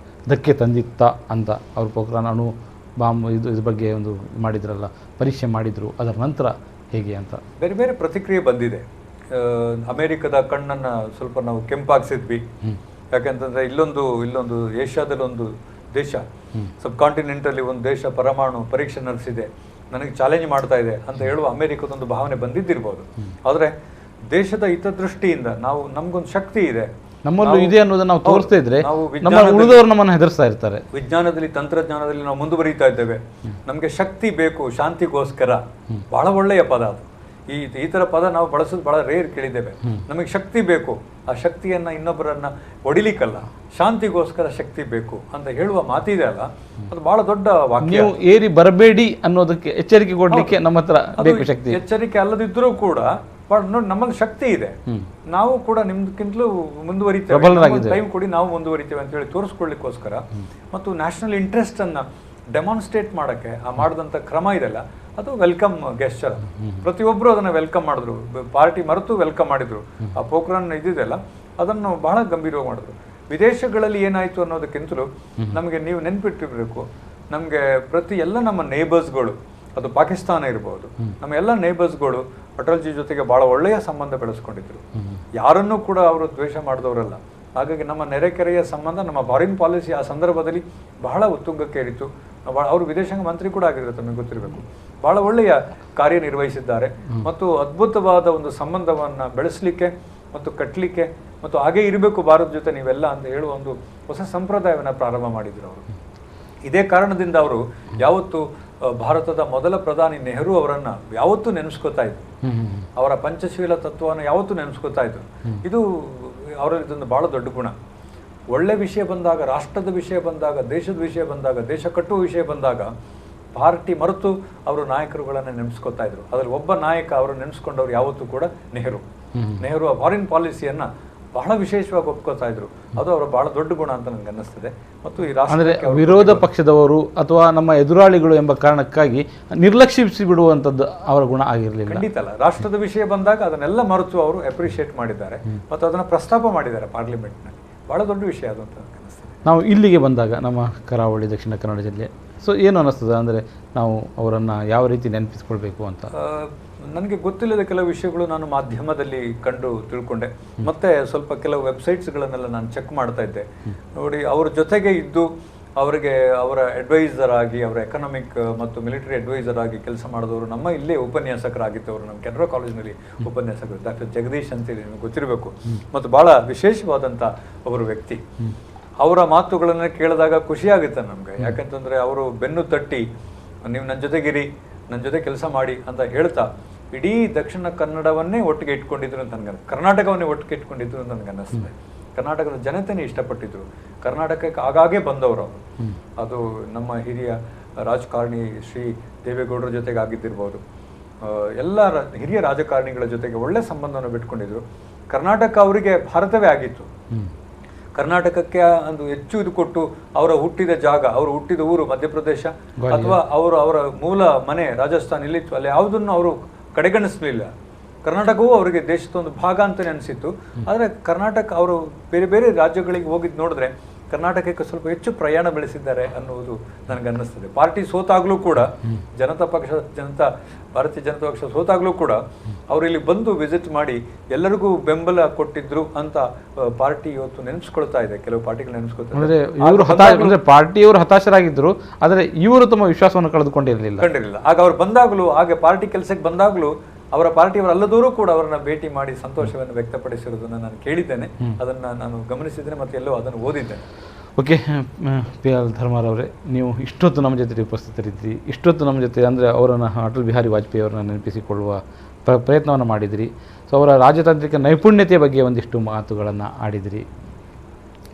ಧಕ್ಕೆ ತಂದಿತ್ತಾ ಅಂತ ಅವ್ರ ಪೋಖ್ರಾನ್ ಅಣು ಬಾಂಬ್ ಇದ್ರ ಬಗ್ಗೆ ಒಂದು ಮಾಡಿದ್ರಲ್ಲ, ಪರೀಕ್ಷೆ ಮಾಡಿದರು, ಅದರ ನಂತರ ಹೇಗೆ ಅಂತ ಬೇರೆ ಬೇರೆ ಪ್ರತಿಕ್ರಿಯೆ ಬಂದಿದೆ. ಅಮೇರಿಕದ ಕಣ್ಣನ್ನು ಸ್ವಲ್ಪ ನಾವು ಕೆಂಪಾಗಿಸಿದ್ವಿ. ಯಾಕೆಂತಂದರೆ ಇಲ್ಲೊಂದು ಏಷ್ಯಾದಲ್ಲಿ ಒಂದು ದೇಶ, ಸಬ್ ಕಾಂಟಿನೆಂಟಲ್ಲಿ ಒಂದು ದೇಶ ಪರಮಾಣು ಪರೀಕ್ಷೆ ನಡೆಸಿದೆ, ನನಗೆ ಚಾಲೆಂಜ್ ಮಾಡ್ತಾ ಇದೆ ಅಂತ ಹೇಳುವ ಅಮೇರಿಕದೊಂದು ಭಾವನೆ ಬಂದಿದ್ದಿರ್ಬೋದು. ಆದರೆ ದೇಶದ ಹಿತದೃಷ್ಟಿಯಿಂದ ನಮಗೊಂದು ಶಕ್ತಿ ಇದೆ, ನಮ್ಮಲ್ಲೂ ಇದೆ ಅನ್ನೋದನ್ನು ನಾವು ತೋರಿಸ್ತಾ ಇದ್ರೆ ಉಳಿದವರು ನಮ್ಮನ್ನು ಹೆದರ್ಸ್ತಾ ಇರ್ತಾರೆ. ವಿಜ್ಞಾನದಲ್ಲಿ, ತಂತ್ರಜ್ಞಾನದಲ್ಲಿ ನಾವು ಮುಂದುವರಿತಾ ಇದ್ದೇವೆ. ನಮಗೆ ಶಕ್ತಿ ಬೇಕು ಶಾಂತಿಗೋಸ್ಕರ. ಬಹಳ ಒಳ್ಳೆಯ ಪದ ಅದು. ಈ ಥರ ಪದ ನಾವು ಬಳಸೋದು ಬಹಳ ರೇರ್ ಕೇಳಿದ್ದೇವೆ. ನಮಗೆ ಶಕ್ತಿ ಬೇಕು, ಆ ಶಕ್ತಿಯನ್ನು ಇನ್ನೊಬ್ಬರನ್ನ ಹೊಡಿಲಿಕ್ಕಲ್ಲ, ಶಾಂತಿಗೋಸ್ಕರ ಶಕ್ತಿ ಬೇಕು ಅಂತ ಹೇಳುವ ಮಾತಿದೆ ಅಲ್ಲ, ಅದು ಬಹಳ ದೊಡ್ಡ ವಾಕ್ಯ. ನೀವು ಏರಿ ಬರಬೇಡಿ ಅನ್ನೋದಕ್ಕೆ ಎಚ್ಚರಿಕೆ ಕೊಡ್ಲಿಕ್ಕೆ ನಮ್ಮ ಹತ್ರ ಬೇಕು ಶಕ್ತಿ. ಎಚ್ಚರಿಕೆ ಅಲ್ಲದಿದ್ರೂ ಕೂಡ ನೋಡಿ ನಮ್ಮಲ್ಲಿ ಶಕ್ತಿ ಇದೆ, ನಾವು ಕೂಡ ನಿಮ್ದಕ್ಕಿಂತಲೂ ಮುಂದುವರಿತೇವೆ, ಟೈಮ್ ಕೊಡಿ ನಾವು ಮುಂದುವರಿತೇವೆ ಅಂತ ಹೇಳಿ ತೋರಿಸ್ಕೊಳ್ಳಿಕ್ಕೋಸ್ಕರ ಮತ್ತು ನ್ಯಾಷನಲ್ ಇಂಟ್ರೆಸ್ಟ್ ಅನ್ನ ಡೆಮಾನ್ಸ್ಟ್ರೇಟ್ ಮಾಡೋಕ್ಕೆ ಆ ಮಾಡಿದಂಥ ಕ್ರಮ ಇದೆಲ್ಲ ಅದು ವೆಲ್ಕಮ್ ಗೆಸ್ಚರ್. ಪ್ರತಿಯೊಬ್ಬರು ಅದನ್ನು ವೆಲ್ಕಮ್ ಮಾಡಿದ್ರು, ಪಾರ್ಟಿ ಮರೆತು ವೆಲ್ಕಮ್ ಮಾಡಿದ್ರು. ಆ ಪೋಖ್ರಾನ್ ಇದಿದೆಲ್ಲ ಅದನ್ನು ಬಹಳ ಗಂಭೀರವಾಗಿ ಮಾಡಿದ್ರು. ವಿದೇಶಗಳಲ್ಲಿ ಏನಾಯಿತು ಅನ್ನೋದಕ್ಕಿಂತಲೂ ನಮಗೆ ನೀವು ನೆನ್ಪಿಟ್ಟಿರಬೇಕು, ನಮಗೆ ಎಲ್ಲ ನಮ್ಮ ನೇಬರ್ಸ್ಗಳು, ಅದು ಪಾಕಿಸ್ತಾನ ಇರ್ಬೋದು, ನಮ್ಮ ಎಲ್ಲ ನೇಬರ್ಸ್ಗಳು ಅಟಲ್ಜಿ ಜೊತೆಗೆ ಭಾಳ ಒಳ್ಳೆಯ ಸಂಬಂಧ ಬೆಳೆಸ್ಕೊಂಡಿದ್ರು. ಯಾರನ್ನೂ ಕೂಡ ಅವರು ದ್ವೇಷ ಮಾಡಿದವರಲ್ಲ. ಹಾಗಾಗಿ ನಮ್ಮ ನೆರೆಕೆರೆಯ ಸಂಬಂಧ, ನಮ್ಮ ಫಾರಿನ್ ಪಾಲಿಸಿ ಆ ಸಂದರ್ಭದಲ್ಲಿ ಬಹಳ ಉತ್ತುಂಗಕ್ಕೆ ಏರಿತು. ಅವರು ವಿದೇಶಾಂಗ ಮಂತ್ರಿ ಕೂಡ ಆಗಿದ್ರು, ತಮಗೆ ಗೊತ್ತಿರಬೇಕು. ಬಹಳ ಒಳ್ಳೆಯ ಕಾರ್ಯನಿರ್ವಹಿಸಿದ್ದಾರೆ ಮತ್ತು ಅದ್ಭುತವಾದ ಒಂದು ಸಂಬಂಧವನ್ನು ಬೆಳೆಸಲಿಕ್ಕೆ ಮತ್ತು ಕಟ್ಟಲಿಕ್ಕೆ ಮತ್ತು ಹಾಗೇ ಇರಬೇಕು ಭಾರತ ಜೊತೆ ನೀವೆಲ್ಲ ಅಂತ ಹೇಳುವ ಒಂದು ಹೊಸ ಸಂಪ್ರದಾಯವನ್ನು ಪ್ರಾರಂಭ ಮಾಡಿದರು ಅವರು. ಇದೇ ಕಾರಣದಿಂದ ಅವರು ಯಾವತ್ತು ಭಾರತದ ಮೊದಲ ಪ್ರಧಾನಿ ನೆಹರು ಅವರನ್ನು ಯಾವತ್ತೂ ನೆನೆಸ್ಕೋತಾ ಇದ್ರು, ಅವರ ಪಂಚಶೀಲ ತತ್ವವನ್ನು ಯಾವತ್ತೂ ನೆನೆಸ್ಕೋತಾ ಇದ್ರು. ಇದು ಅವರಲ್ಲಿದ್ದೊಂದು ಭಾಳ ದೊಡ್ಡ ಗುಣ. ಒಳ್ಳೆ ವಿಷಯ ಬಂದಾಗ, ರಾಷ್ಟ್ರದ ವಿಷಯ ಬಂದಾಗ, ದೇಶದ ವಿಷಯ ಬಂದಾಗ, ದೇಶ ಕಟ್ಟುವ ವಿಷಯ ಬಂದಾಗ ಪಾರ್ಟಿ ಮರೆತು ಅವರು ನಾಯಕರುಗಳನ್ನು ನೆನೆಸ್ಕೋತಾ ಇದ್ರು. ಅದರಲ್ಲಿ ಒಬ್ಬ ನಾಯಕ ಅವರು ನೆನೆಸ್ಕೊಂಡವ್ರು ಯಾವತ್ತೂ ಕೂಡ ನೆಹರು ಆ ಫಾರಿನ್ ಪಾಲಿಸಿಯನ್ನು ಬಹಳ ವಿಶೇಷವಾಗಿ ಒಪ್ಕೋತಾ ಇದ್ರು. ಅದು ಅವರ ಬಹಳ ದೊಡ್ಡ ಗುಣ ಅಂತ ನನಗೆ ಅನ್ನಿಸ್ತದೆ. ಮತ್ತು ಈ ಅಂದರೆ ವಿರೋಧ ಪಕ್ಷದವರು ಅಥವಾ ನಮ್ಮ ಎದುರಾಳಿಗಳು ಎಂಬ ಕಾರಣಕ್ಕಾಗಿ ನಿರ್ಲಕ್ಷಿಸಿ ಬಿಡುವಂಥದ್ದು ಅವರ ಗುಣ ಆಗಿರಲಿಲ್ಲ. ಖಂಡಿತ ಅಲ್ಲ. ರಾಷ್ಟ್ರದ ವಿಷಯ ಬಂದಾಗ ಅದನ್ನೆಲ್ಲ ಮರೆತು ಅವರು ಅಪ್ರಿಷಿಯೇಟ್ ಮಾಡಿದ್ದಾರೆ ಮತ್ತು ಅದನ್ನು ಪ್ರಸ್ತಾಪ ಮಾಡಿದ್ದಾರೆ ಪಾರ್ಲಿಮೆಂಟ್ನಲ್ಲಿ. ಬಹಳ ದೊಡ್ಡ ವಿಷಯ ಅದು ಅಂತ ನನಗೆ ಅನ್ನಿಸ್ತದೆ. ನಾವು ಇಲ್ಲಿಗೆ ಬಂದಾಗ ನಮ್ಮ ಕರಾವಳಿ ದಕ್ಷಿಣ ಕನ್ನಡ ಜಿಲ್ಲೆ, ಸೊ ಏನು ಅನ್ನಿಸ್ತದೆ ಅಂದರೆ ನಾವು ಅವರನ್ನು ಯಾವ ರೀತಿ ನೆನಪಿಸ್ಕೊಳ್ಬೇಕು ಅಂತ? ನನಗೆ ಗೊತ್ತಿಲ್ಲದ ಕೆಲವು ವಿಷಯಗಳು ನಾನು ಮಾಧ್ಯಮದಲ್ಲಿ ಕಂಡು ತಿಳ್ಕೊಂಡೆ. ಮತ್ತೆ ಸ್ವಲ್ಪ ಕೆಲವು ವೆಬ್ಸೈಟ್ಸ್ಗಳನ್ನೆಲ್ಲ ನಾನು ಚೆಕ್ ಮಾಡ್ತಾ ಇದ್ದೆ. ನೋಡಿ, ಅವ್ರ ಜೊತೆಗೆ ಇದ್ದು ಅವರಿಗೆ ಅವರ ಅಡ್ವೈಸರ್ ಆಗಿ, ಅವರ ಎಕನಾಮಿಕ್ ಮತ್ತು ಮಿಲಿಟರಿ ಅಡ್ವೈಸರ್ ಆಗಿ ಕೆಲಸ ಮಾಡಿದವರು ನಮ್ಮ ಇಲ್ಲೇ ಉಪನ್ಯಾಸಕರಾಗಿದ್ದವರು, ನಮ್ಮ ಕೆನರಾ ಕಾಲೇಜಿನಲ್ಲಿ ಉಪನ್ಯಾಸಕರು ಡಾಕ್ಟರ್ ಜಗದೀಶ್ ಅಂತೇಳಿ ನಿಮಗೆ ಗೊತ್ತಿರಬೇಕು. ಮತ್ತು ಭಾಳ ವಿಶೇಷವಾದಂಥ ಒಬ್ಬರು ವ್ಯಕ್ತಿ. ಅವರ ಮಾತುಗಳನ್ನು ಕೇಳಿದಾಗ ಖುಷಿಯಾಗುತ್ತೆ ನಮಗೆ. ಯಾಕಂತಂದರೆ ಅವರು ಬೆನ್ನು ತಟ್ಟಿ ನೀವು ನನ್ನ ಜೊತೆಗಿರಿ, ನನ್ನ ಜೊತೆ ಕೆಲಸ ಮಾಡಿ ಅಂತ ಹೇಳ್ತಾ ಇಡೀ ದಕ್ಷಿಣ ಕನ್ನಡವನ್ನೇ ಒಟ್ಟಿಗೆ ಇಟ್ಕೊಂಡಿದ್ರು ಅಂತ ನನಗೆ, ಕರ್ನಾಟಕವನ್ನೇ ಒಟ್ಟಿಗೆ ಇಟ್ಕೊಂಡಿದ್ರು ಅಂತ ನನಗೆ ಅನ್ನಿಸ್ತದೆ. ಕರ್ನಾಟಕದ ಜನತೆನೇ ಇಷ್ಟಪಟ್ಟಿದ್ರು, ಕರ್ನಾಟಕಕ್ಕೆ ಆಗಾಗ್ಗೆ ಬಂದವರು ಅವರು. ಅದು ನಮ್ಮ ಹಿರಿಯ ರಾಜಕಾರಣಿ ಶ್ರೀ ದೇವೇಗೌಡರ ಜೊತೆಗೆ ಆಗಿದ್ದಿರ್ಬೋದು, ಎಲ್ಲ ಹಿರಿಯ ರಾಜಕಾರಣಿಗಳ ಜೊತೆಗೆ ಒಳ್ಳೆ ಸಂಬಂಧವನ್ನು ಬಿಟ್ಕೊಂಡಿದ್ರು. ಕರ್ನಾಟಕ ಅವರಿಗೆ ಭಾರತವೇ ಆಗಿತ್ತು. ಕರ್ನಾಟಕಕ್ಕೆ ಒಂದು ಹೆಚ್ಚು ಇದು ಕೊಟ್ಟು ಅವರ ಹುಟ್ಟಿದ ಜಾಗ, ಅವರು ಹುಟ್ಟಿದ ಊರು ಮಧ್ಯಪ್ರದೇಶ ಅಥವಾ ಅವರ ಮೂಲ ಮನೆ ರಾಜಸ್ಥಾನ್ ಇಲ್ಲಿತ್ತು, ಅಲ್ಲಿ ಯಾವುದನ್ನು ಅವರು ಕಡೆಗಣಿಸಲಿಲ್ಲ. ಕರ್ನಾಟಕವೂ ಅವರಿಗೆ ದೇಶದ ಒಂದು ಭಾಗ ಅಂತಲೇ ಅನಿಸಿತ್ತು. ಆದರೆ ಕರ್ನಾಟಕ ಅವರು ಬೇರೆ ಬೇರೆ ರಾಜ್ಯಗಳಿಗೆ ಹೋಗಿದ್ದು ನೋಡಿದ್ರೆ ಕರ್ನಾಟಕಕ್ಕೆ ಸ್ವಲ್ಪ ಹೆಚ್ಚು ಪ್ರಯಾಣ ಬೆಳೆಸಿದ್ದಾರೆ ಅನ್ನುವುದು ನನಗೆ ಅನ್ನಿಸ್ತದೆ. ಪಾರ್ಟಿ ಸೋತಾಗಲೂ ಕೂಡ, ಭಾರತೀಯ ಜನತಾ ಪಕ್ಷ ಸೋತಾಗಲೂ ಕೂಡ ಅವರು ಇಲ್ಲಿ ಬಂದು ವಿಸಿಟ್ ಮಾಡಿ ಎಲ್ಲರಿಗೂ ಬೆಂಬಲ ಕೊಟ್ಟಿದ್ರು ಅಂತ ಪಾರ್ಟಿ ಇವತ್ತು ನೆನೆಸ್ಕೊಳ್ತಾ ಇದೆ. ಕೆಲವು ಪಾರ್ಟಿಗಳು ನೆನೆಸ್ಕೊಳ್ತಾರೆ. ಇವರು ಪಾರ್ಟಿಯವರು ಹತಾಶರಾಗಿದ್ದರು, ಆದರೆ ಇವರು ತಮ್ಮ ವಿಶ್ವಾಸವನ್ನು ಕಂಡಿರಲಿಲ್ಲ. ಆಗ ಅವ್ರು ಬಂದಾಗಲೂ, ಹಾಗೆ ಪಾರ್ಟಿ ಕೆಲಸಕ್ಕೆ ಬಂದಾಗಲೂ ಅವರ ಪಾರ್ಟಿಯವರಲ್ಲದವರು ಕೂಡ ಅವರನ್ನ ಭೇಟಿ ಮಾಡಿ ಸಂತೋಷವನ್ನು ವ್ಯಕ್ತಪಡಿಸಿರೋದನ್ನು ನಾನು ಕೇಳಿದ್ದೇನೆ, ಅದನ್ನು ನಾನು ಗಮನಿಸಿದ್ದೇನೆ ಮತ್ತು ಎಲ್ಲೋ ಅದನ್ನು ಓದಿದ್ದೇನೆ. ಓಕೆ, ಪಿ ಎಲ್ ಧರ್ಮಾರವರೇ, ನೀವು ಇಷ್ಟೊತ್ತು ನಮ್ಮ ಜೊತೆ ಉಪಸ್ಥಿತರಿದ್ದಿರಿ. ಇಷ್ಟೊತ್ತು ನಮ್ಮ ಜೊತೆ ಅಂದರೆ ಅವರನ್ನು ಅಟಲ್ ಬಿಹಾರಿ ವಾಜಪೇಯಿ ಅವರನ್ನು ನೆನಪಿಸಿಕೊಳ್ಳುವ ಪ್ರಯತ್ನವನ್ನು ಮಾಡಿದಿರಿ. ಸೊ ಅವರ ರಾಜತಾಂತ್ರಿಕ ನೈಪುಣ್ಯತೆಯ ಬಗ್ಗೆ ಒಂದಿಷ್ಟು ಮಾತುಗಳನ್ನು ಆಡಿದಿರಿ.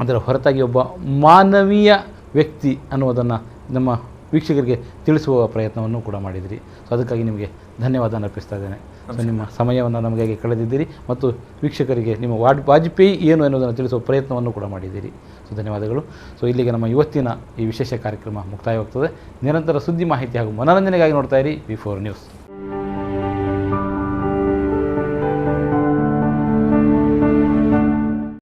ಅದರ ಹೊರತಾಗಿ ಒಬ್ಬ ಮಾನವೀಯ ವ್ಯಕ್ತಿ ಅನ್ನುವುದನ್ನು ನಮ್ಮ ವೀಕ್ಷಕರಿಗೆ ತಿಳಿಸುವ ಪ್ರಯತ್ನವನ್ನು ಕೂಡ ಮಾಡಿದಿರಿ. ಸೊ ಅದಕ್ಕಾಗಿ ನಿಮಗೆ ಧನ್ಯವಾದ ಅರ್ಪಿಸ್ತಾ ಇದ್ದೇನೆ. ಸೊ ನಿಮ್ಮ ಸಮಯವನ್ನು ನಮಗಾಗಿ ಕಳೆದಿದ್ದೀರಿ ಮತ್ತು ವೀಕ್ಷಕರಿಗೆ ನಿಮ್ಮ ವಾಜಪೇಯಿ ಏನು ಎನ್ನುವುದನ್ನು ತಿಳಿಸುವ ಪ್ರಯತ್ನವನ್ನು ಕೂಡ ಮಾಡಿದ್ದೀರಿ. ಸೊ ಧನ್ಯವಾದಗಳು. ಸೊ ಇಲ್ಲಿಗೆ ನಮ್ಮ ಇವತ್ತಿನ ಈ ವಿಶೇಷ ಕಾರ್ಯಕ್ರಮ ಮುಕ್ತಾಯವಾಗ್ತದೆ. ನಿರಂತರ ಸುದ್ದಿ ಮಾಹಿತಿ ಹಾಗೂ ಮನೋರಂಜನೆಗಾಗಿ ನೋಡ್ತಾ ಇರಿ V4 ನ್ಯೂಸ್.